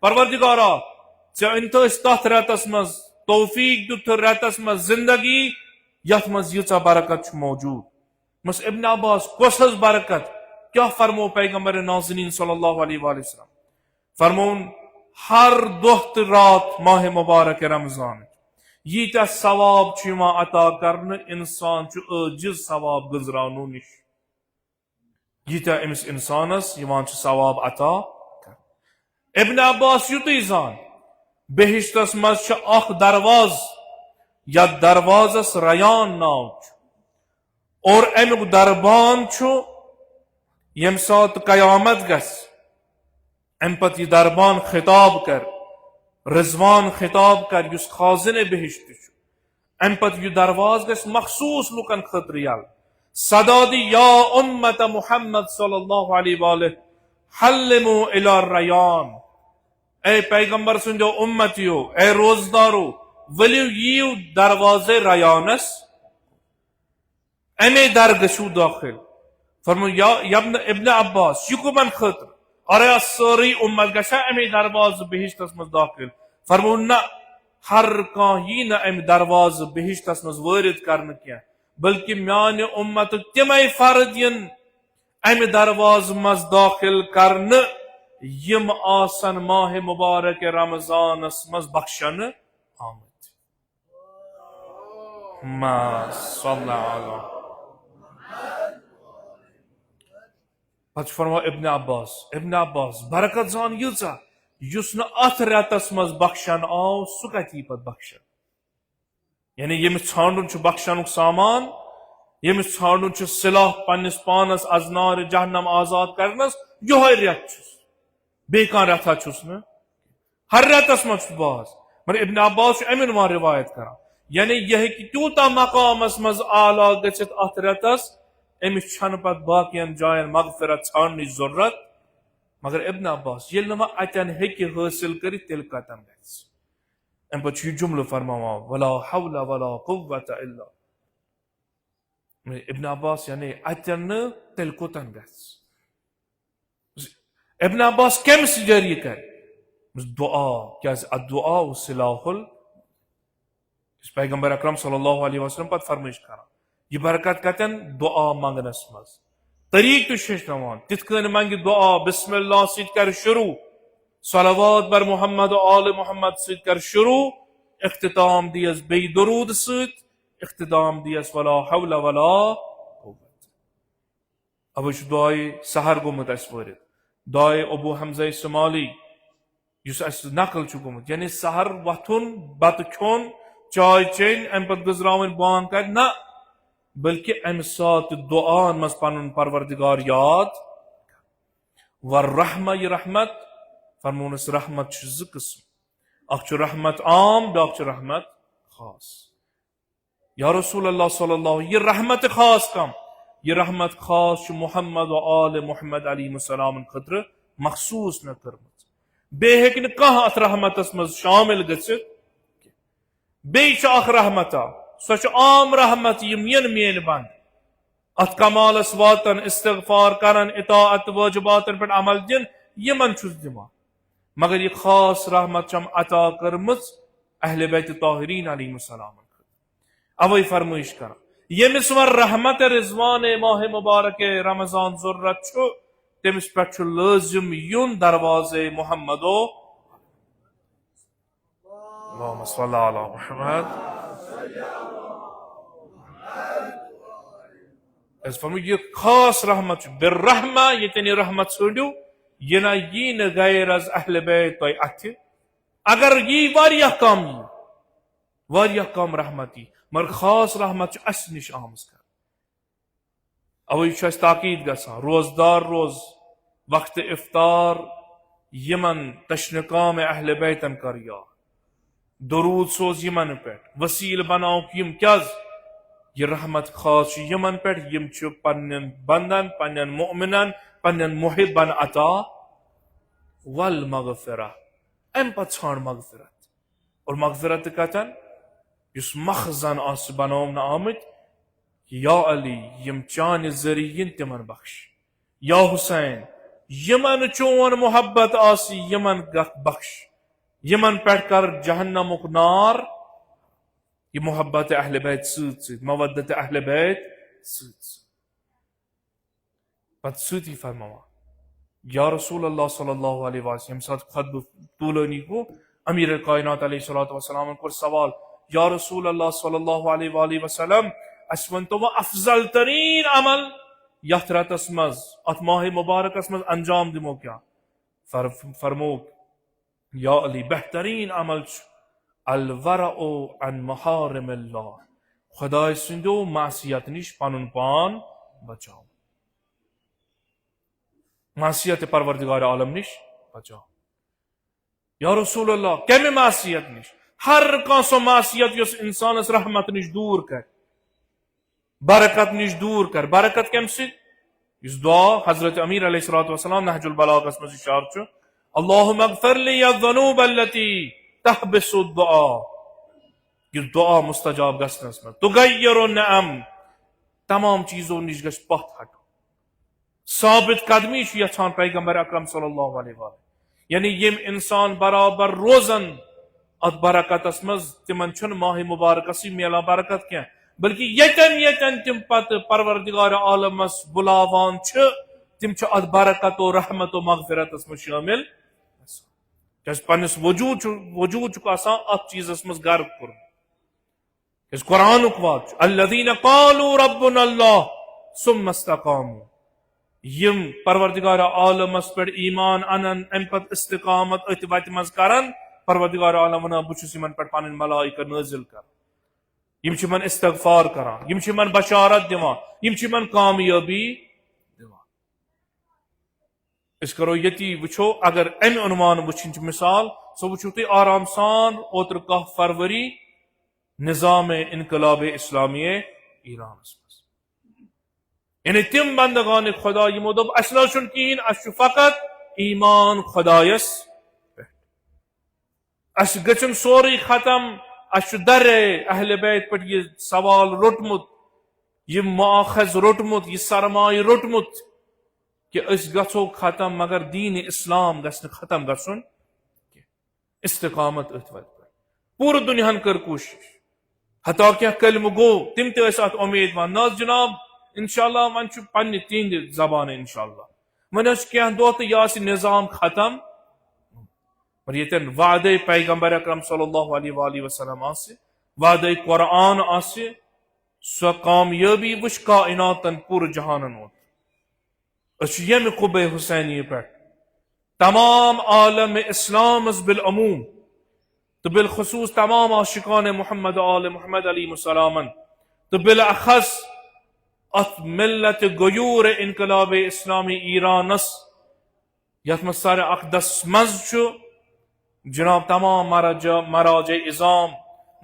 پروردگارا ژے انت تھ رتس مز توفیق دت رتس مز زندگی یت مز یژا برکت موجود مس ابن عباس کس حظ برکت کیا فرمو پیغمبر نازنین صلی اللہ علیہ وآلہ وسلم فرمون ہر دہ تو رات ماہ مبارک رمضان ییتہ ثواب عطا کرنے انسان عاجز ثواب گزرانو نش ییتہ امس انسانس ثواب عطا کر ابن عباس یوتی زان بہشتس مز اخ درواز یا دروازس ریان ناو اور امیک دربان یم سات قیامت گس ام پت یہ دربان خطاب کر رضوان خطاب کر یس خازن بہشت ام پت یہ درواز گس مخصوص لکن خطر یل صدا دی یا امت محمد صلی اللہ علیہ وآلہ حلمو الی الریان اے پیغمبر سنجو امتیو اے روزدارو ولیو یو دروازے ریانس امی درگشو داخل فرمو یا ابن عباس یہ من خطر اور ساری امت گشا امی درواز بہشتس مز داخل فرمو نا ہر کہیں نا ام درواز بہشتس مز وارد کرنے کیا بلکہ میان امت تمے فرد ین ام درواز مز داخل کرنے یم آسن ماہ مبارک رمضان مز بخشن آمد ما صلی اللہ پتہ فرما ابن عباس برکت زان یوژا یس نا ات رتس مز بخشن آو سہ کتی پت بخشن یعنی یمس ژھانڈن بخشن سامان یمس ژھانڈن صلاح پنس پانس از نار جہنم آزاد کرنس یہ رت بی کان رتھا چھس نا ہر رتس مز باز مگر ابن عباس امن وان روایت کران یعنی یہ تیوتا مقامس مز اعلی گژھت ات رتس امس چھن پت باقین جائن مغفرت ژھانڈن ضرورت مگر ابن عباس یل نہ اتن ہیکہ حاصل کرت تیل کتن گژھِ ام پتہ یہ جملہ فرماوان ولا حول ولا قوة الا ابن عباس یعنی اتن تیل کوتن گژھِ ابن عباس کمس جاری کر دعا کیاز الدعاء سلاح پیغمبر اکرم صلی اللہ علیہ وسلم پت فرمائش کران یہ برکت کتن دعا منگنس مز طریق تو شیشنوان تتکن منگ دعا بسم اللہ سید کر شروع صلوات بر محمد و آل محمد سید کر شروع اختتام دیس بی درود سید اختتام دیس ولا حول ولا قوت اب اس دعائی سحر گمت اس ورد دعائی ابو حمزہ سمالی یس اس نقل چھ گمت یعنی سحر وتھن بت کھون چائے چین ام پت گزراون بان کر نہ بلکہ ام سات دعان مز پن پروردگار یاد والرحمہ یہ رحمت فرمونس رحمت ز قسم اخ رحمت عام باق رحمت خاص یا رسول اللہ صلی اللہ یہ رحمت خاص کم یہ رحمت خاص محمد و آل محمد علیہ السلام خطر مخصوص نہ کرمت بے ہیکن کہاں ات رحمتس مز شامل گژھت بیچ اخ رحمتا سوچ عام رحمت یہ مین بند ات کمالس واتن استغفار کرن اطاعت واجباتن پر عمل دن یمن چھس دما مگر یہ خاص رحمت چم عطا کرمت اہل بیت طاہرین علیہ السلام اوئی فرمائش کرا یمس ور رحمت رضوان ماہ مبارک رمضان ضرورت چھو تمس پہ لازم یون دروازے محمدو اللہم صلی علی محمد اس فرمو یہ خاص رحمت بالرحمہ یہ تنی رحمت سوڑیو یہ نا یہ نا غیر از اہل بیت توی اتھ اگر یہ واریہ کام رحمتی مگر خاص رحمت اس نش آمز کر اوی اس تاکید گسا روزدار روز وقت افطار یمن تشنکام اہل بیتن کر یا درود سوز یمن پیٹ وسیل بناو یم کیاز یہ رحمت خاص یمن پیٹ یم چھ پنن بندن پنن مؤمنن پنن محبن عطا والمغفرہ ام پت ژھانڈ مغفرت اور مغفرت کتن یس مخزن آس بناونہ آمت یا علی یم چانہ ذریعہ تمن بخش یا حسین یمن چون محبت آسی یمن بخش یمن پہ کر جہنمک نار یہ محبت اہل بیت سۭتۍ سۭتۍ مودت اہل بیت سۭتۍ سۭتۍ پتہ سۭتی فرماوان یا رسول اللہ صلی اللہ علیہ وسلم یم سات خطبہ طولانی کو امیر کائنات علیہ الصلوۃ والسلام کور سوال یا رسول اللہ صلی اللہ علیہ وآلہ وسلم اس ونتو افضل ترین عمل یتھ رتس مز ات ماہ مبارکس مز انجام دمو کیا فرمو یا علی بہترین عمل الورع عن محارم اللہ خدای سندو معصیت نش پنن پان بچاؤ معصیت پروردگار عالم نش بچاؤ یا رسول اللہ کمی معصیت نش ہر کان سو معصیت یس انسانس رحمت نش دور کر برکت نش دور کر برکت کم سی اس دعا حضرت امیر علیہ الصلوۃ والسلام نہج البلاغہ مز اشار چھ اللہم اغفر لی الذنوب التي تحبس الدعاء یہ دعا مستجاب گژھنس میں تغیر النعم تمام چیزوں نش گژھ پتھ ہٹ ثابت قدمی چھ یژھان پیغمبر اکرم صلی اللہ علیہ وآلہ یعنی یم انسان برابر روزن ات برکتس مز تمن چھن ماہ مبارکسی میلان برکت کیا بلکہ یتن تم پت پروردگار عالمس بلاوان چھ تم چھ ات برکت و رحمت و مغفرتس مز شامل کیس پنس وجود چھ آسان ات چیزس مز غرق کر کیس قرآن وات الذین قالوا ربنا اللہ ثم استقاموا یم پروردگار عالمس پر ایمان انن ام پت استقامت ات وت مز کرن پروردگار عالم ونان بچس یمن پر پنن ملائکہ نازل کر یم چھ من استغفار کران یم چھ من بشارت دیوان یم چھ من کامیابی دیوان اس کرو یتی وچھو اگر ام عنوان وچھن چھ مثال سو وچھو تی آرام سان اوتر 1 فروری نظام انقلاب اسلامی ایران یعنی تم بندگان خدا یمو دوپ اس نہ چھن کہین اس فقط ایمان خدایس اس گچن سوری ختم اس در اہل بیت پہ یہ سوال روٹمت یہ ماخذ روٹمت یہ سرمایہ روٹمت کہ اس گھو ختم مگر دین اسلام گھن ختم گھن استقامت ات وت پور دنیا کر کوشش حتیٰ کیا کلم گو تم تس ات امید ون نا جناب انشاءاللہ من پنہ تہند زبان انشاءاللہ من کیا دہ تو یہ نظام ختم اور یتن وعدہ پیغمبر اکرم صلی اللہ علیہ وآلہ وسلم آسے وعدہ قرآن آسے سو کامیابی وش کائناتن پور جہانن ہوت اس یم قبہ حسینی پہ تمام عالم اسلام بالعموم تو بالخصوص تمام عاشقان محمد آل محمد علیہ السلام تو بالاخص ات ملت غیور انقلاب اسلامی ایرانس یت مز سار اقدس مز جناب تمام مراجع اظام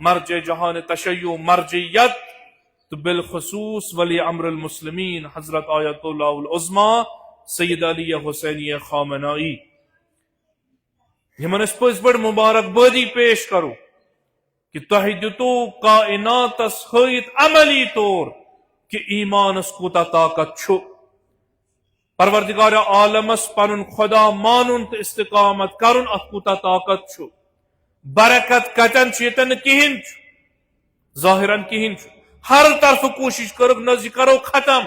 مرجع جہان تشیع مرجعیت تو بالخصوص ولی امر المسلمین حضرت آیت اللہ العظمی سید علی حسینی خامنائی یمن اس پس بڑ مبارک بادی پیش کرو کہ تہ دتو کائنات ہیت عملی طور کہ ایمانس کوتا طاقت چھو پروردگار عالمس پنن خدا مانن تو استقامت کرن ات کوتا طاقت چھو برکت کتن چیتن کہین ظاہرن کہین ہر طرف کوشش کرو نزی کرو ختم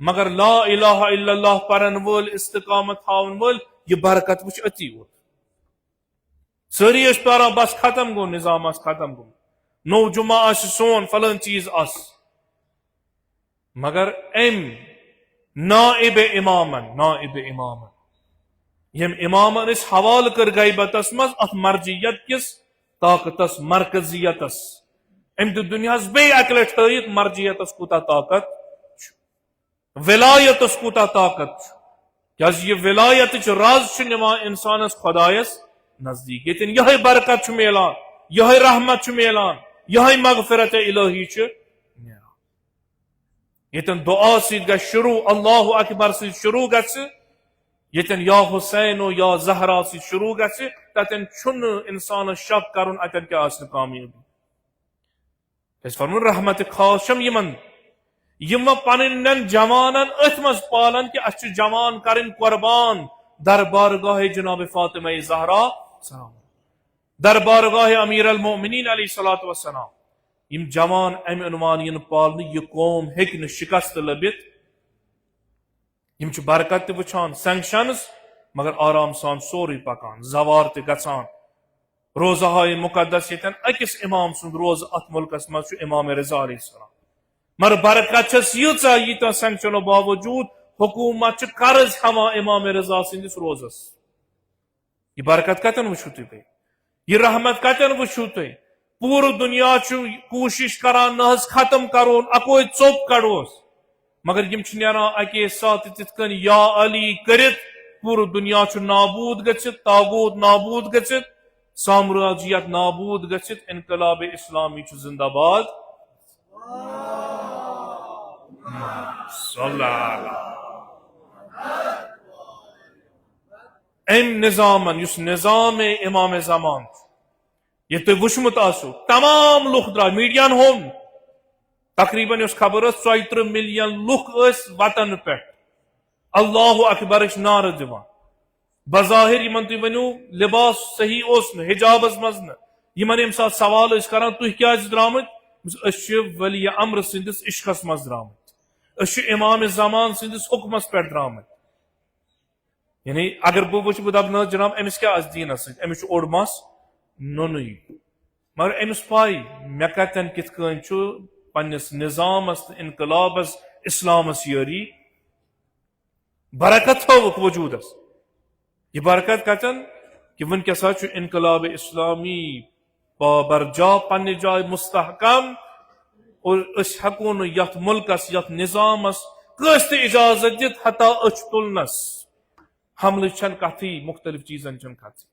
مگر لا الہ الا اللہ پرن ول استقامت ہاون ول یہ برکت وچ اتی وت سری اس پارا بس ختم گو نظام اس ختم گو نو جمعہ اس سون فلان چیز اس مگر ام نائب امامن یم امامن اس حوال کر غیبتس مز ات مرجیت کس طاقتس مرکزیتس ام دنیا بی اکلٹ ہیت مرجیتس کوتا طاقت ولایتس کوتا طاقت کیا یہ ولایت راز نمان انسانس خدایس نزدیک یتن یہ برکت میلان یہ رحمت میلان یہ مغفرت الہی یتن دعا سید شروع اللہ اکبر سید شروع گھس یتن یا حسین و یا زہرا سید شروع گھس تتن چھن انسان شک کرن اتن کیا آسن کامیابی اس فرمون رحمت خاصم یمن یم پنن جوانن ات مز پالن کہ اچھ جوان کرن قربان در بارگاہ جناب فاطمہ زہرا سلام در بارگاہ امیر المؤمنین علیہ الصلوۃ والسلام یم جوان ام عنوان ین پالن یہ قوم ہیکن شکست لبت یم چھ برکت تہ وچھان سینکشنز مگر آرام سان سوری پکان زوار تہ گژھان روزہ مقدس یتن اکس امام سند روز ات ملکس مز چھ امام رضا علیہ السلام مگر برکت چھس ییژا ییتا سینکشنو باوجود حکومت چھ قرض ہوا امام رضا سندس روزس یہ برکت کتن وچھو تھی یہ رحمت کتن وچھو تھی پور دنیا کوشش کران نہز ختم کرون اکوئی ژوپ کڑوس مگر یم چھ نیران اکے ساتھ تتھ کن یا علی کرت پور دنیا چھ نابود گژھت تاغوت نابود گژھت سامراجیت نابود گژھت انقلاب اسلامی چھ زندہ باد صلی اللہ علیہ ام نظامن یس نظام امام زمان یہ تو وشمت آسو تمام لوگ درا میڈیان ہون تقریباً اس خبر 34 ملین لوگ اس وطن پہ اللہ اکبر نعرہ دیوان بظاہر یمن تھی ونو لباس صحیح اوس نہ حجابس مز نہ یمن ام سات سوال اس کران تھی کیا درامت اس ولی امر سندس عشقس مز درامت اس امام زمان سندس حکمس پہ درامت یعنی اگر بہ وچ بہ دب نہ جناب امس کیا اس دین اس امس اوڑ مس نونی مگر امس پائی مے کتن کت کن چھ پنس نظامس انقلابس اسلامس یاری برکت تھوک وجودس یہ برکت کتن کہ ونکس چھ انقلاب اسلامی برجا پنہ جائے مستحکم اور اس ہکون یت ملکس یت نظامس کس تہ اجازت دت حتی اچھ تلنس حمل چھن کتھی مختلف چیزن چھن کتھی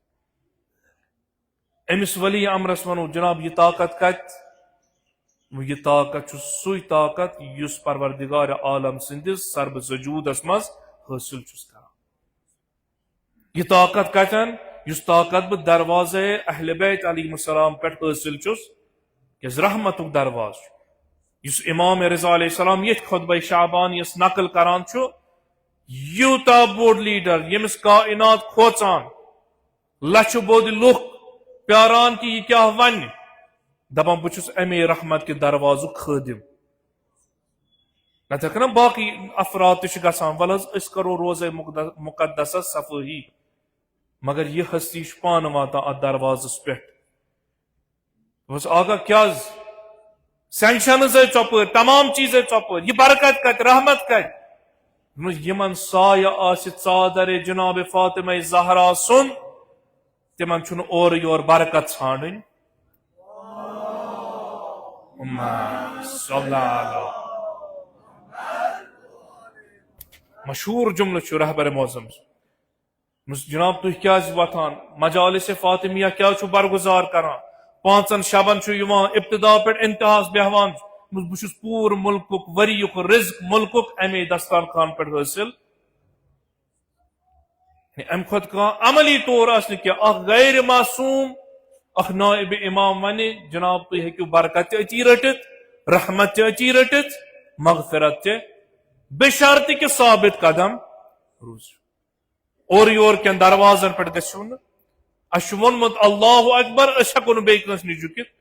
امس ولی امرس ونو جناب یہ طاقت کت یہ طاقت چھ سوی طاقت یس پروردگار عالم سندس سرب سجودس مز حاصل چھس کران یہ طاقت کتن یس طاقت بہ دروازہ اہل بیت علیہ السلام پہ حاصل چھس کہ رحمت درواز یس امام رضا علیہ السلام یہ خطبہ شعبان یس نقل کران چھ یوتا بوڑ لیڈر یمس کائنات کھوچان لچھ بود لوک پیاران کی یہ کیا ون دپان بچس امی رحمت کے دروازو خادم نہ باقی افراد تہ گژھان ول حظ اس کرو روزہ مقدس صفائی مگر یہ ہستی پان واتا ات دروازس پہ بس آگا کیا سینکشنز ژوپر تمام چیزیں ژوپر یہ برکت کت رحمت کت یمن سایہ آس ژادر جناب فاطمہ زہرا سن تمن چھن اور یور برکت ژھانڈن مشہور جملہ چھ رہبر معظم جناب تھی کیا وتان مجالس فاطمیہ کیا چھ برگزار کران 5 شبن چھ یوان ابتدا پہ انتہاس بہوان بہس پور ملک وریک رزق ملک امی دسترخوان پہ حاصل ام کھت عملی طور آس اخ غیر معصوم اخ نائب امام ونہ جناب تھی ہیکو برکت اچی رٹت رحمت اچی رٹت مغفرت بشرط کہ ثابت قدم روز اور یور کن دروازن پہ گھو اس ونمت اللہ اکبر اس ہیکو بیس نش جھکت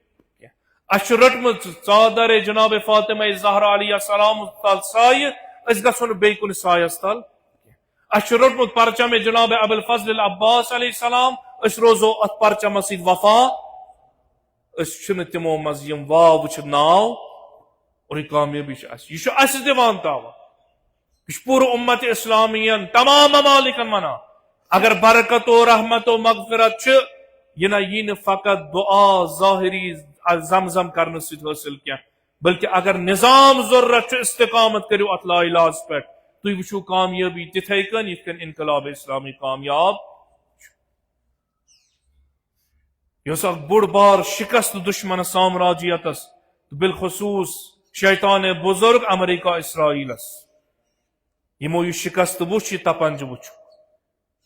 اس رٹمت ژادر جناب فاطمہ زہرا علیہ السلام تل سایہ اس گھو بیس سایس تل اس رٹمت پرچم جناب ابو الفضل العباس علیہ السلام اس روزو ات پرچم سید وفا اس تمو مز یم واو وچ ناو اور یہ کامیابی یہ اس دیوان دعوی یہ پور امت اسلامیہ تمام ممالکن منا اگر برکت و رحمت و مغفرت یہ نہ یہ فقط دعا ظاہری زمزم کرنے سے حاصل کیا بلکہ اگر نظام ضرورت استقامت کرو ات لا علاج پہ تھی وچو کامیابی تتھے کن یہ کن انقلاب اسلامی کامیاب یہ بڑ بار شکست دشمن سامراجیتس بالخصوص شیطان بزرگ امریکہ اسرائیلس یمو یہ شکست وچ یہ تپنج وچ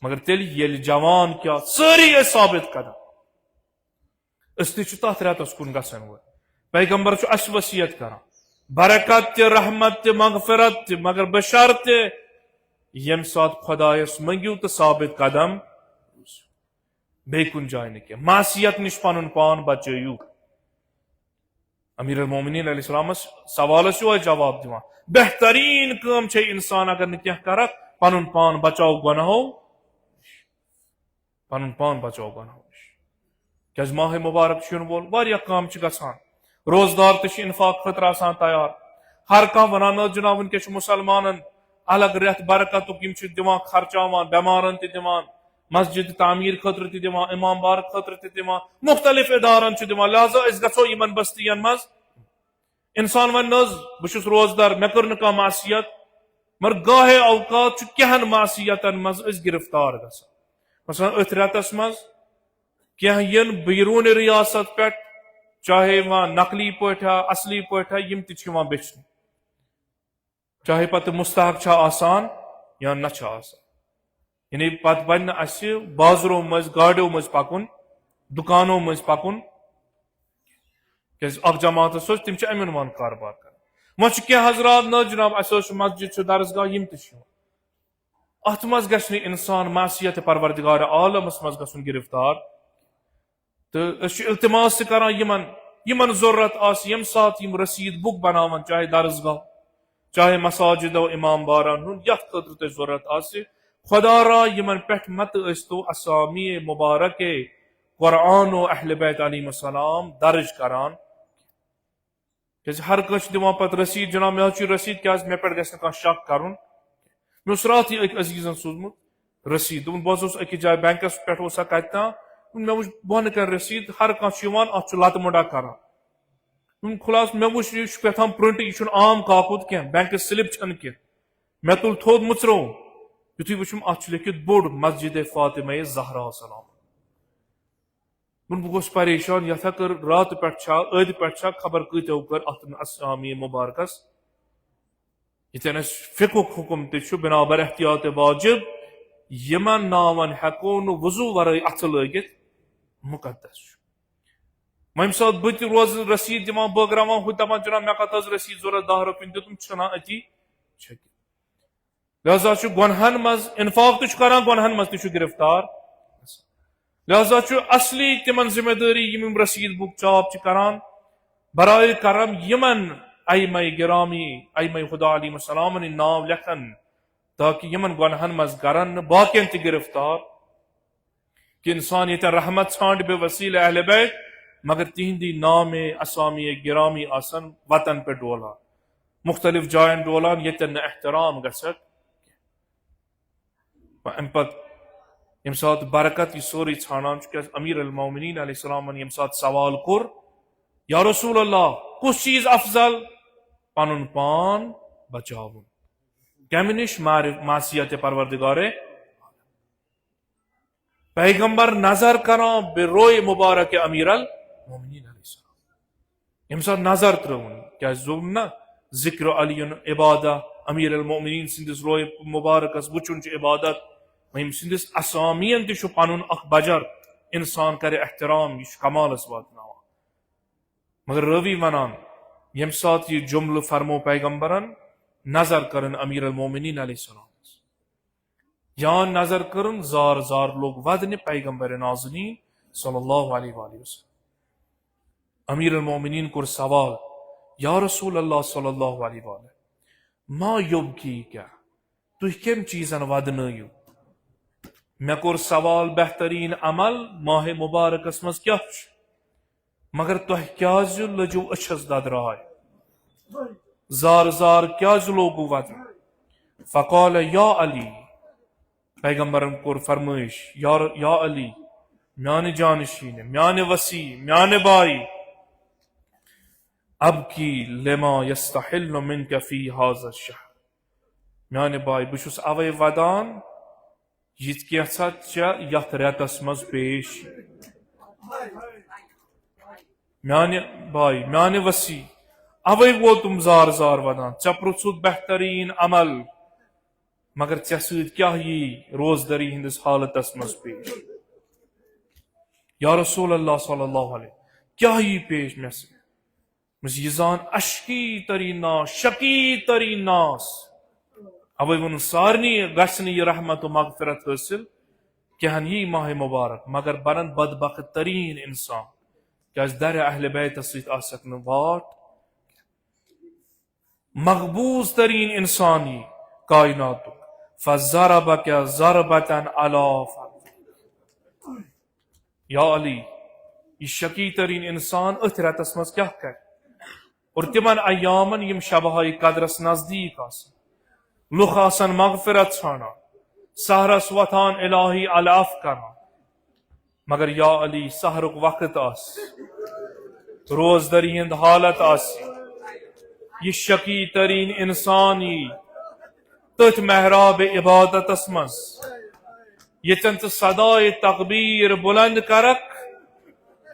مگر تیل یل جوان کیا ساری ای ثابت قدم اس تہ تات ریتس کن گژھن وول پیغمبر چھ اس وصیت کران برکت تہ رحمت تہ مغفرت تہ مگر بشرط یم سات خدایس منگیو تو ثابت قدم بے کن جائے نہ معصیت نش پن پان بچیو امیر المومنین علیہ السلام سوالس جواب دیوان بہترین کام چھ انسان اگر نہ کینٛہہ کرکھ پن پان بچاو گناہو پن پان بچاو گناہو نش کیاز ماہ مبارک چھ وول واریاہ کام چھ گژھان روزدار تہ انفاق خطر آسان تیار ہر کانٛہہ ونان جناب ونکس مسلمانن الگ ریت برکت یم دِوان خرچاوان بیمارن تہ دِوان مسجد تعمیر خطر تہ دِوان امام بار خطر تہ دِوان مختلف ادارن چھ دِوان لہذا اس گژھو یمن بستین مز انسان ون نز بہٕ روزدار مے کٔر نہٕ کانٛہہ معصیت مگر گاہے اوقات چھ کینٛہن معصیتن مز اس گرفتار گژھان مثلا اتھ ریتس مز کینٛہہ ین بیرون ریاست پہ چاہے وہاں نقلی پٲٹھا اصلی پٲٹھا یم تہ چھ یوان بیچنہِ چاہے پتہ مستحق چھا آسان یا نہ چھا آسان یعنی پتہ بنہ اس بازرو مز گاڑیو مز پکن دکانو مز پکن کیاز اخ جماعت تم چھ امن وان کاربار کران وۄنۍ چھ کینٛہہ حضرات نہ جناب اس مسجد چھ درسگاہ یم تہ چھ ات مز گژھِ نہٕ انسان معصیت پروردگار عالمس مز گژھُن گرفتار تو اس التماس تہ کران یمن ضرورت آس یم سات یم رسید بک بناون چاہے درسگاہ چاہے مساجد و امام باران ہند یت خاطر تہ ضرورت آس خدا را یمن پٹھ مت ٲسۍتو اسامی مبارک قرآن و اہل بیت علیہ السلام درج کران کیازِ ہر کٲنٛسہِ دِوان پتہٕ رسید جناب مےٚ حظ چھُ رسید کیازِ مےٚ پٮ۪ٹھ گژھِ نہٕ کانٛہہ شک کرُن مےٚ اوس راتھٕے أکۍ عزیٖزن سوٗزمُت رسید دوٚپُن بہٕ حظ اوسُس أکِس جایہِ بینکس پٮ۪ٹھ اوس سا کتہِ تام مےٚ وٕچھ بہٕ نہٕ کانٛہہ رسید ہر کانٛہہ چھُ یِوان اتھ چھُ لتہٕ مُڈا کران خلاص مےٚ وٕچھ یہِ چھُ کیٛاہتام پرنٹ یہِ چھُنہٕ عام کاکُد کینٛہہ بینکس سلپ چھنہٕ کینٛہہ مےٚ تُل تھوٚد مٕژروو یُتھُے وٕچھُم اتھ چھُ لیکھِتھ بوٚڑ مسجد فاطمہ زہرا سلام بہٕ گوٚوُس پریشان یتھ کٔر راتہٕ پٮ۪ٹھ چھا أدۍ پٮ۪ٹھ چھا خبر کۭتیو کٔر اتھ اسامی مبارکس ییٚتٮ۪ن اَسہِ فِقُک حُکم تہِ چھُ بنابر احتیاط واجب یمن ناون ہیٚکو نہٕ وضوٗ ورٲے اتھٕ لٲگِتھ مقدس چھُ وۄنۍ ییٚمہِ ساتہٕ بہٕ تہِ روزٕ رسید دِوان بٲگراوان ہُہ دپان جناب مےٚ کتھ حظ رسید ضروٗرت 10 رۄپیہِ دِتُم ژھٕنان أتی چھٔکِتھ لہذا چھُ گۄنہن منٛز انفاق تہِ چھُ کران گۄنہن منٛز تہِ چھُ گرفتار لہذا چھُ اصلی تمن ذمہ دٲری یم رسید بک چاپ چھِ کران برائے کرم یمن ائمہ گرامی ائمہ خدا علیہ السلام ناو لیکھن تاکہ یمن گۄنہن منٛز کرن نہٕ باقین تہِ گرفتار کہ انسان ییٚتٮ۪ن رحمت ژھانڈِ بے وسیلہ اہل بیت مگر تہندی نام اسامی گرامی آسن وطن پہ ڈولان مختلف جائن ڈولان ییٚتٮ۪ن نہٕ احترام گژھکھ امہ پتہٕ یم سات برکت یہ سوری ژھانڈان چھُ کیٛازِ امیر المومنین علیہ السلام یم سات سوال کوٚر یا رسول اللہ کُس چیز افضل پنُن پان بچاوُن کمہِ نش معصیت پروردگار پیغمبر نظر کران بے روئے مبارک امیر المومنین علیہ السلام یم سات نظر ترٛٲوٕن کیٛازِ دوٚپُن نا ذکر علی عبادہ امیر المومنین سندس روئے مبارکس وٕچھُن چھُ عبادت یم سندس اسامین تہ چھُ پنُن اکھ بجر انسان کرِ احترام یہ کمالس واتناوان مگر راوی ونان یم سات یہ جملہ فرمو پیغمبرن نظر کرن امیر المومنین علیہ السلام یا نظر کرن زار زار لوگ ودنہ پیغمبر نازنین صلی اللہ علیہ وآلہ وسلم امیر المومنین کور سوال یا رسول اللہ صلی اللہ علیہ وآلہ ما یبکی کیا تُہۍ کم چیزن ودنٲیِو مے کور سوال بہترین عمل ماہ مبارکس مز کیا مگر تہ کیازِ لجو اچھس ددرائے زار زار کیازِ لوگو ودن فقال یا علی پیغمبرن کور فرمائش یا علی میانہ جانشین میانہ وسیع میانہ بائی ابکی لما یستحل منک فی هذا الشهر میانہ بائی بہ چھُس اوے ودان یِتھ کینٛژھا ژےٚ یتھ رٮ۪تس منٛز پیش میانہِ باے میانہِ وسیع اوے ووتُم زار زار ودان ژےٚ پرٛژھُتھ بہترین عمل مگر ژے سۭتۍ کیٛاہ یی روزدٔری ہٕنٛدِس حالتس منٛز پیش؟ یا رسول اللہ صلی اللہ علیہ کیٛاہ یی پیش مےٚ سۭتۍ؟ یہ زان اشکی ترین ناس، شکی ترین ناس. اوے ون سارنی گھن یہ رحمت و مغفرت حاصل کہن یہ ماہ مبارک، مگر بنن بدبخت ترین انسان کیاز در اہل بیت ست آسک نہ واٹ. مقبوض ترین انسانی کائنات فضربک ضربتا علی فرد. یا علی یہ شکی ترین انسان اتھ رتس مز کیا کر اور تمن ایامن یم شبہائی قدرس نزدیک آسن لوگ آسن مغفرت ژھانڈان سحرس وتھان الہی العف کران، مگر یا علی سحرک وقت آس روزدری ہند حالت آسی یہ شکی ترین انسانی تتھ محراب عبادتس مز یتن تو صدائے تکبیر بلند کرک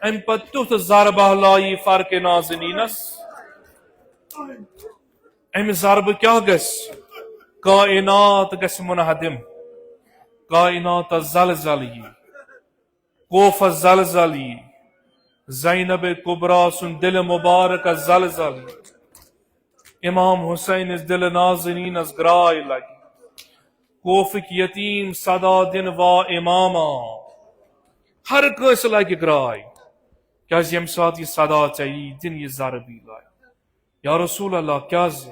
ام پت تیتھ ضربہ لائی فرق نازنینس. ام ضرب کیا گس کائنات گس منہدم، کائنات زلزل یہ کوف زلزل یہ زینب کبرا سن دل مبارک زلزل یہ امام حسین دل نازنینس گرائی لگی کوفک یتیم صدا دن وا اماما ہر کس لگہ گرائی کیاز یم سات یہ صدا چاہیے دن یہ ضربی لائی. یا رسول اللہ کیا زی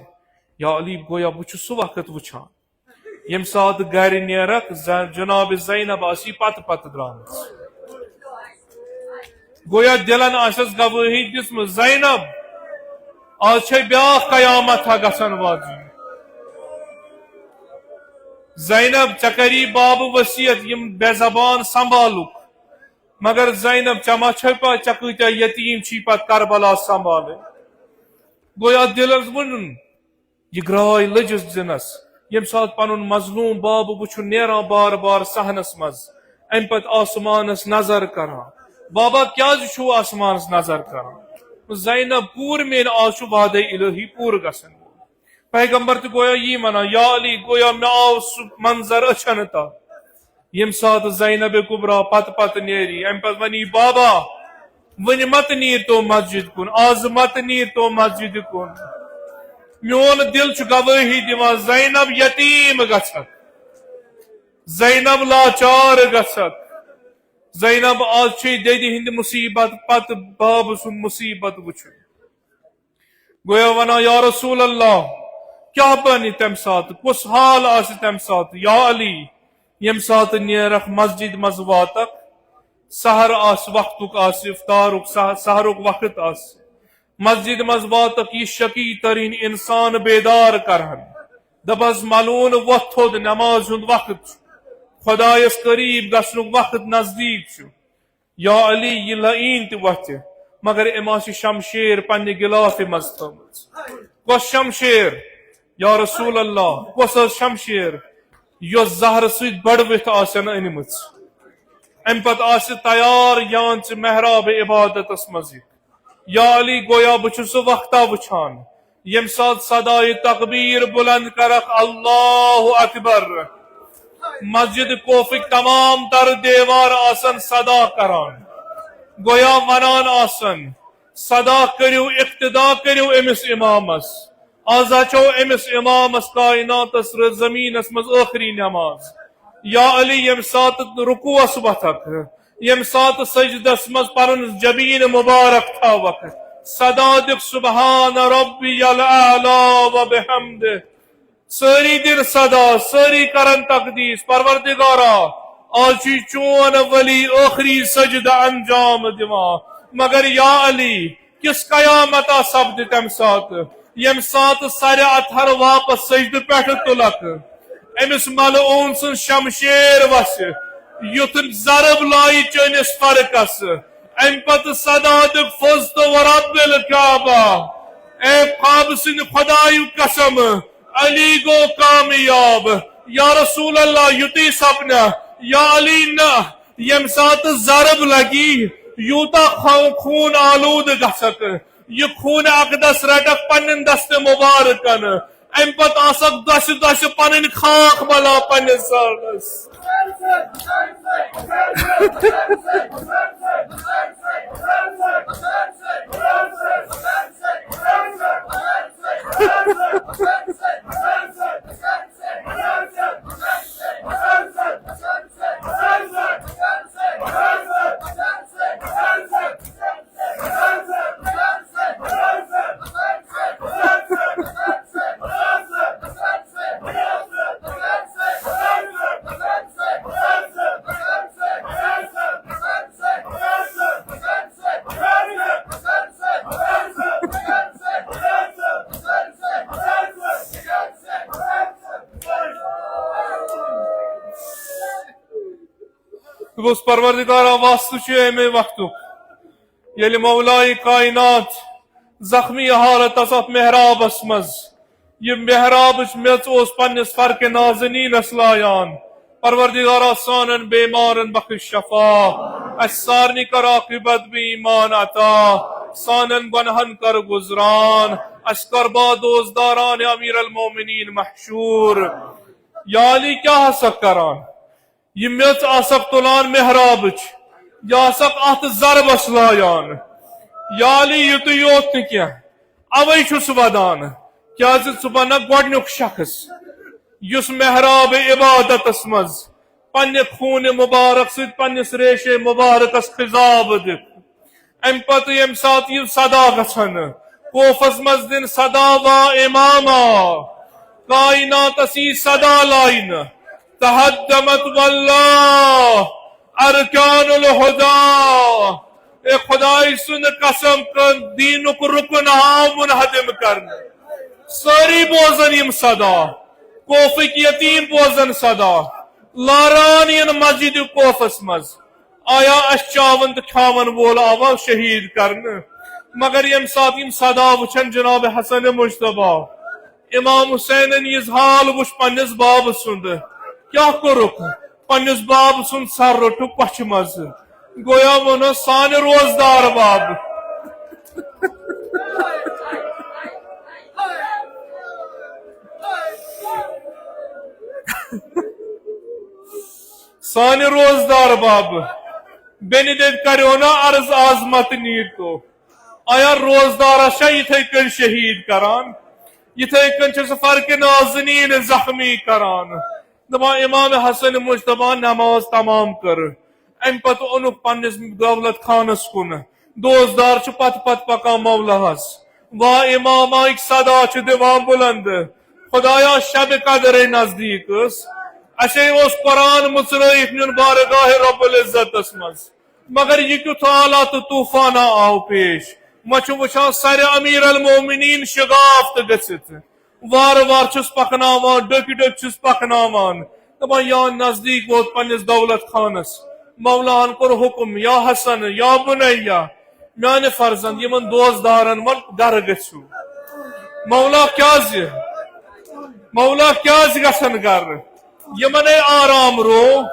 یا علی گویا بچ سہ وقت وچھان یم سات گھر نیرک جناب زینب آسی پت پت درامت گویا دلن آسس گواہی دسم زینب آج چھ بیاکھ قیامت گژھن واجن. زینب چکری باب وصیت یم بے زبان سنبھالک، مگر زینب چما چھپا چکتا یتیم چھی پت کربلا سنبھالے. گویا دلس ونن یہ گرائی لجس دنس یم سات پنن مظلوم باب وچھ نیران بار بار صحنس مز ام پت آسمانس نظر کران بابا کیا چھو آسمانس نظر کران. زینب پور مین آج وعدہ الہی پور گسن. پیغمبر تو گویا یہ منا یا علی گویا میں آو منظر اچھن تا یم سات زینب کبرا پت پت نیری ام پت ونی بابا ون مت نیر تو مسجد کن، آز مت نیر تو مسجد کن. میون دل چھ گواہی دیوان زینب یتیم گژھک، زینب لاچار گژھک. زینب آج چھ دیدی ہند مصیبت پت باب سن مصیبت وچھ. گویا ونا یا رسول اللہ کیا بنی تم سات کس حال آس تم سات. یا علی یم سات نیرخ مسجد مز واتک سحر آس وقتک آس افطارک سحرک وقت آس مسجد مز واتک یہ شکی ترین انسان بیدار کرہن دبز ملون وتھود نماز ہند وقت خدایس قریب گژھنک وقت نزدیک چھ. یا علی یہ لعین تہ وتھ مگر اما شمشیر پنہ غلاف مز تھٲمٕژ. کس شمشیر یا رسول اللہ کس شمشیر یس زہر ست بڑوتھ آسن أنمٕژ ام پت آس تیار یان ژٕ محراب عبادتس مز. یا علی گویا بہ چھُس سہ وقتہ وچھان یم سات صدائے تکبیر بلند کرک اللہ اکبر مسجد کوفک تمام تر دیوار آسن صدا کران گویا ونان آسن صدا کریو اقتدا کریو امس امامس آزا چو امس امامس کائناتس زمینس مز آخری نماز. یا علی یم سات رکوعس وتھک یم سات سجدس مز پنن جبین مبارک تھاوک صدا دک سبحان ربی الاعلی و بحمدہ. ساری دن صدا ساری کرن تقدیس پروردگارا آج چون ولی آخری سجدہ انجام دیوان. مگر یا علی کس قیامت سپد تم سات یم سات سر اتھر واپس سجدہ پیٹھ تلک امس ملعون سن شمشیر وس یت ضرب لائی چنس فرقس ام پت صدا دک فزت ورب الکعبہ اے خواب سن خدای قسم علی گو کامیاب. یا رسول اللہ یتی سپنا یا علی نہ یم سات ضرب لگی یوتا خون آلود گھسک یہ خون اقدس رٹک پنن دست مبارکن ام پت آسک دش دش پنن خاک بلا پنس سرس بس پروردگارا واسطہ چھ امی وقتک یل مولائے کائنات زخمی حالت ات محراب مز یہ محراب میچ پنس فرق نازنین لایان پروردگارا سانن بیمارن بخش شفا اس سارنی کر عاقبت بھی ایمان عطا سانن گنہن کر گزران اس کربا دوزداران امیر المومنین محشور یا علی کیا حسک کران یہ میچ آسک تلان محراب یا آسک ات ضربس لایان یا علی یہ تو یوت نکیا اوے چھس ودان کیا بنا گوڈنیک شخص یس محراب عبادت مز پنہ خون مبارک ست پنس ریش مبارکس خضاب دت ام پتہ یم سات یہ صدا گھن کوفس مز دن صدا وا اماما کائنات اسی صدا لائن تحدمت واللہ ارکان الہدا اے خدای سن قسم کن دینک رکن منہدم کرن ساری بوزن یم صدا کوفک یتیم بوزن صدا لاران ین مسجد کوفس مز آیا اس چاون تو کھاون وول آوا شہید کرن مگر یم سات یم صدا وچھن جناب حسن مجتبی امام حسین یہ حال وچھ پنس باب سند کیا کورک پنس باب سن سر روٹک پچھ مز گویا ونو سان روزدار باب سان روزدار باب بینیڈکٹ کریو نا عرض عظمت نیر کو آیا روزدار شاہ یتھے کن شہید کران یتھے کن چھ فرق نازنین زخمی کران دپا امام حسن مجتبی نماز تمام کر ام پتہ اونک پنس دولت خانس کن دوزدار چھ پت پت پکان مولاس وا امام ایک صدا چھ دیوان بلند خدایا شب قدر نزدیک اسے اس قرآن مصرف نیون بارگاہ رب العزت مز مگر یہ کیت حالات طوفانہ آو پیش مچھ وچھان سر امیر المومنین شگافت گژھت وار وار چھس پکناوان ڈک ڈک چھس پکناوان دپان یا نزدیک ووت پنس دولت خانس مولان کور حکم یا حسن یا بنیا میانہ فرزند یمن دوزدارن ون گر گژھو مولا کیا گژھن گر یمن آرام رو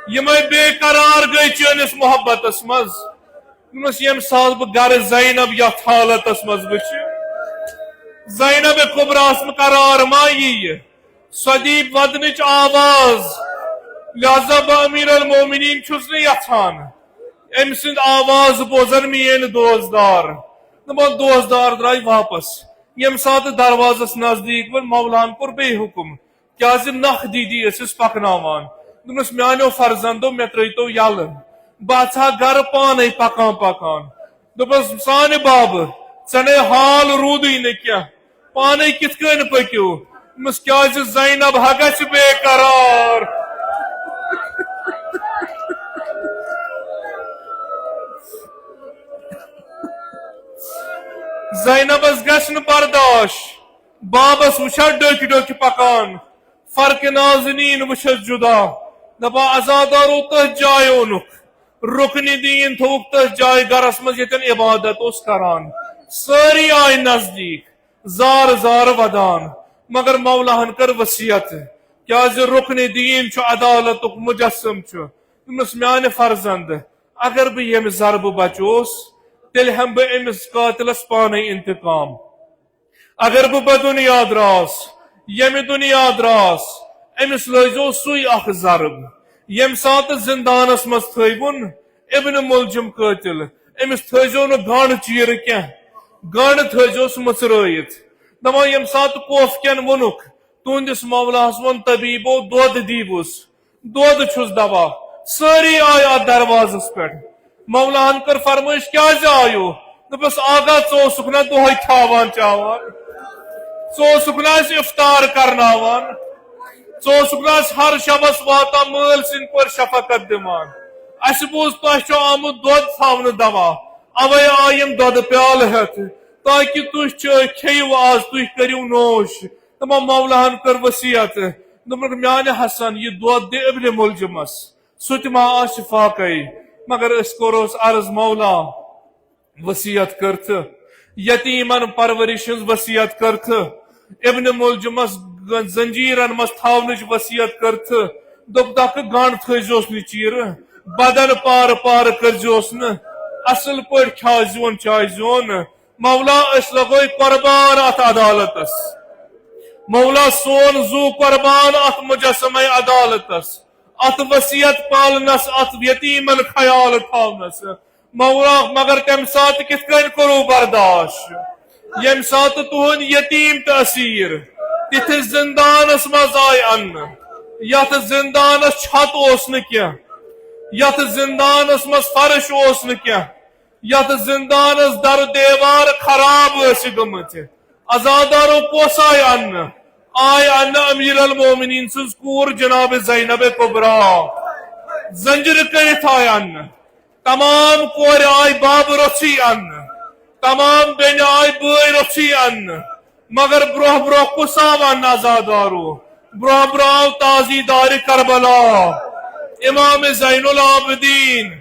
یم بے قرار گئی چنس محبت مز یم سات بہ گر زینب یتھ حالت مز وچ زینب کبراس قرار ما یہ صدیب ودنچ آواز لہذا بہ امیر المومنین چھس نہ یژھان ام سند آواز بوزن مین دوزدار دپان دوزدار درائے واپس یم سات دروازس نزدیک ون مولان کور بے حکم کیا نخ دیدی اس پکناوان دپس میانو فرزندو مے ترتو یل بہ گر پانے پکان پکان دپس سان باب ژے حال رودی نہ کیا پانے کت کن پکیو دپس کیا زینب ہا گژھ بے قرار زینبس گژھ نہ برداشت بابس وچھا ڈک ڈک پکان فرق نازنین وچھس جدا دپا عزادارو تہ جائے اونک رکن دین تھوک تہ جائے گرس مز یتن عبادت اس کران ساری آئی نزدیک زار زار ودان مگر مولاہن کر وصیت کیا رکن دین چھ عدالت مجسم چھ تمس میان فرزند اگر بہ یم ضرب بچوس تیل ہم بہ امس قاتلس پانے انتقام اگر بہ بدنیا دراس یم دنیا دراس امس لزو سوی اخ ضرب یم سات زندانس مز تھون ابن ملجم قاتل امس تھزو نا گانڈ چیر کی گانڈ تھزوس مچرائت دپان یم سات کوف کین ونک تہندس مولاس ون طبیبو دود دیوس دود چھس دوا ساری آئی ات دروازس پہ مولاہن کر فرمائش کیا آیو دپس آگاہ ثوسک نا دہے کھاوان چاوان ثوسک نا افطار کرناوان ثوسک نا ہر شبس واتان مل سن پر شفقت دمان اس بوز تہ آمت دود تھاون دوا اوے آیم دود پیال ہتھ تاکہ تھی کھیو آز تھی کرو نوش دپان مولاہن کر وصیت دپن میانہ حسن یہ دود دے ابن ملجمس سہ تہ ما آس فاقے مگر اس کوروس عرض مولا وصیت کرت یتیمن پرورش ہز وصیت کرت ابن ملجمس زنجیرن مز تھاونچ وصیت کرت دپ تک گانڈ تھزوس نی چیر بدن پار پار کرزوس ن اصل پہ کھازون چازون مولا اس لگوئی قربان ات عدالتس مولا سون زو قربان ات مجسمہ عدالتس ات وصیت پالنس ات یتیمن خیال تھونس مولا مگر تم سات کت کن کرو برداشت یم سات تہن یتیم تأثیر تتھ زندانس مز آئی ان یت زندانس چھت اوس نہ کینہ یت زندانس مز فرش اوس نہ کینہ یت زندانس در دیوار خراب ٲسۍ گٔمٕتۍ ازادارو پوس آئی ان امیر المومنین سز کور جناب زینب کبرا زنجر کرت آئی ان تمام کور آئی باب رچی ان تمام بین آئی بٲے رچی ان مگر برہ برہ کس آو ان ازادارو برہ برہ آو تازی دار کربلا امام زین العابدین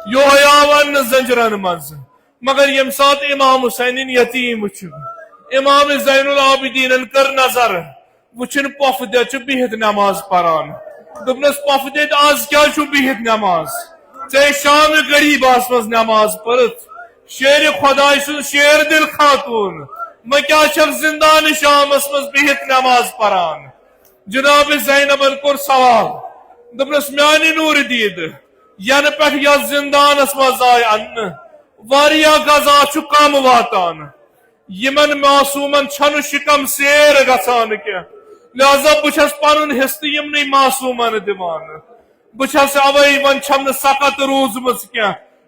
یہ آو ان زنجرن مز مگر یم سات امام حسین یتیم چھ امام زین العابدین کر نظر وچن پف دے بہت نماز پران دپنس پف دے آز کیا بہت نماز ے شام غریب مز نماز پرت شیر خدائے سن شیر دل خاتون میں کیا چھک زندان شامس مز بہت نماز پران جناب زینبن کور سوال دپنس میانی نور دید ین پہ یا زندانس مز آئی ان واریا غذا کم واتان یمن معصومن چھن شکم سیر گژھان کی لہذا بچس پن حصہ یمن معصومن دان بچس اوے ون چھم سخت روزمز کی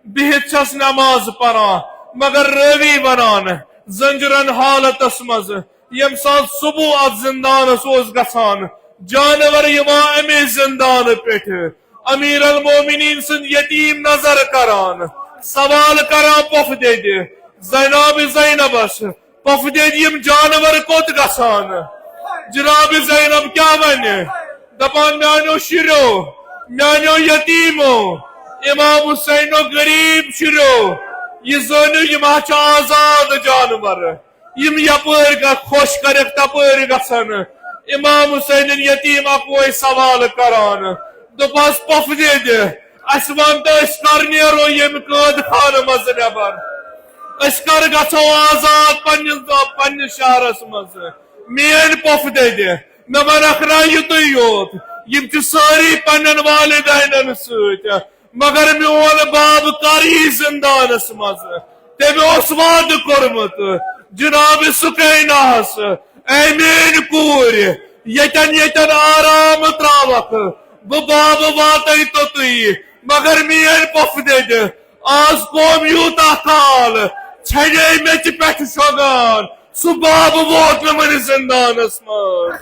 بہت چھس نماز پران مگر روی ونان زنجرن حالتس مز یم سات صبح ات زندانس گژھان جانور یوان امی زندان پیٹھ امیر المومنین سن یتیم نظر کران سوال کران پف دے زینب زینبس پف دے یم جانور کوت گژھان جناب زینب کیا ون دپان میانو شرو میانو یتیمو امام حسینو غریب شرو یہ زنو یم آزاد جانور یم یپر خوش کرک تپر گژھان امام حسین یتیم اکوئی سوال کران دپاس پف دے اس ون تو اس کر نیرو یم قید خانہ مز نبر اس کر گھو آزاد پنس شہرس مز مین پف دے مے ونکھ نا یتھے یوت یم ساری پنن والدینن ست مگر میون باب کری زندانس مز تم وعد کورمت جناب سکینہس اے مین کور یتن یتن آرام تراوک بہ باب واتے توتھی مگر مین پف دے آز قوم یوتا کال چھڑے مچ پہ شوگان سہ باب ووت نہ من زندانس مز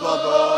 بابا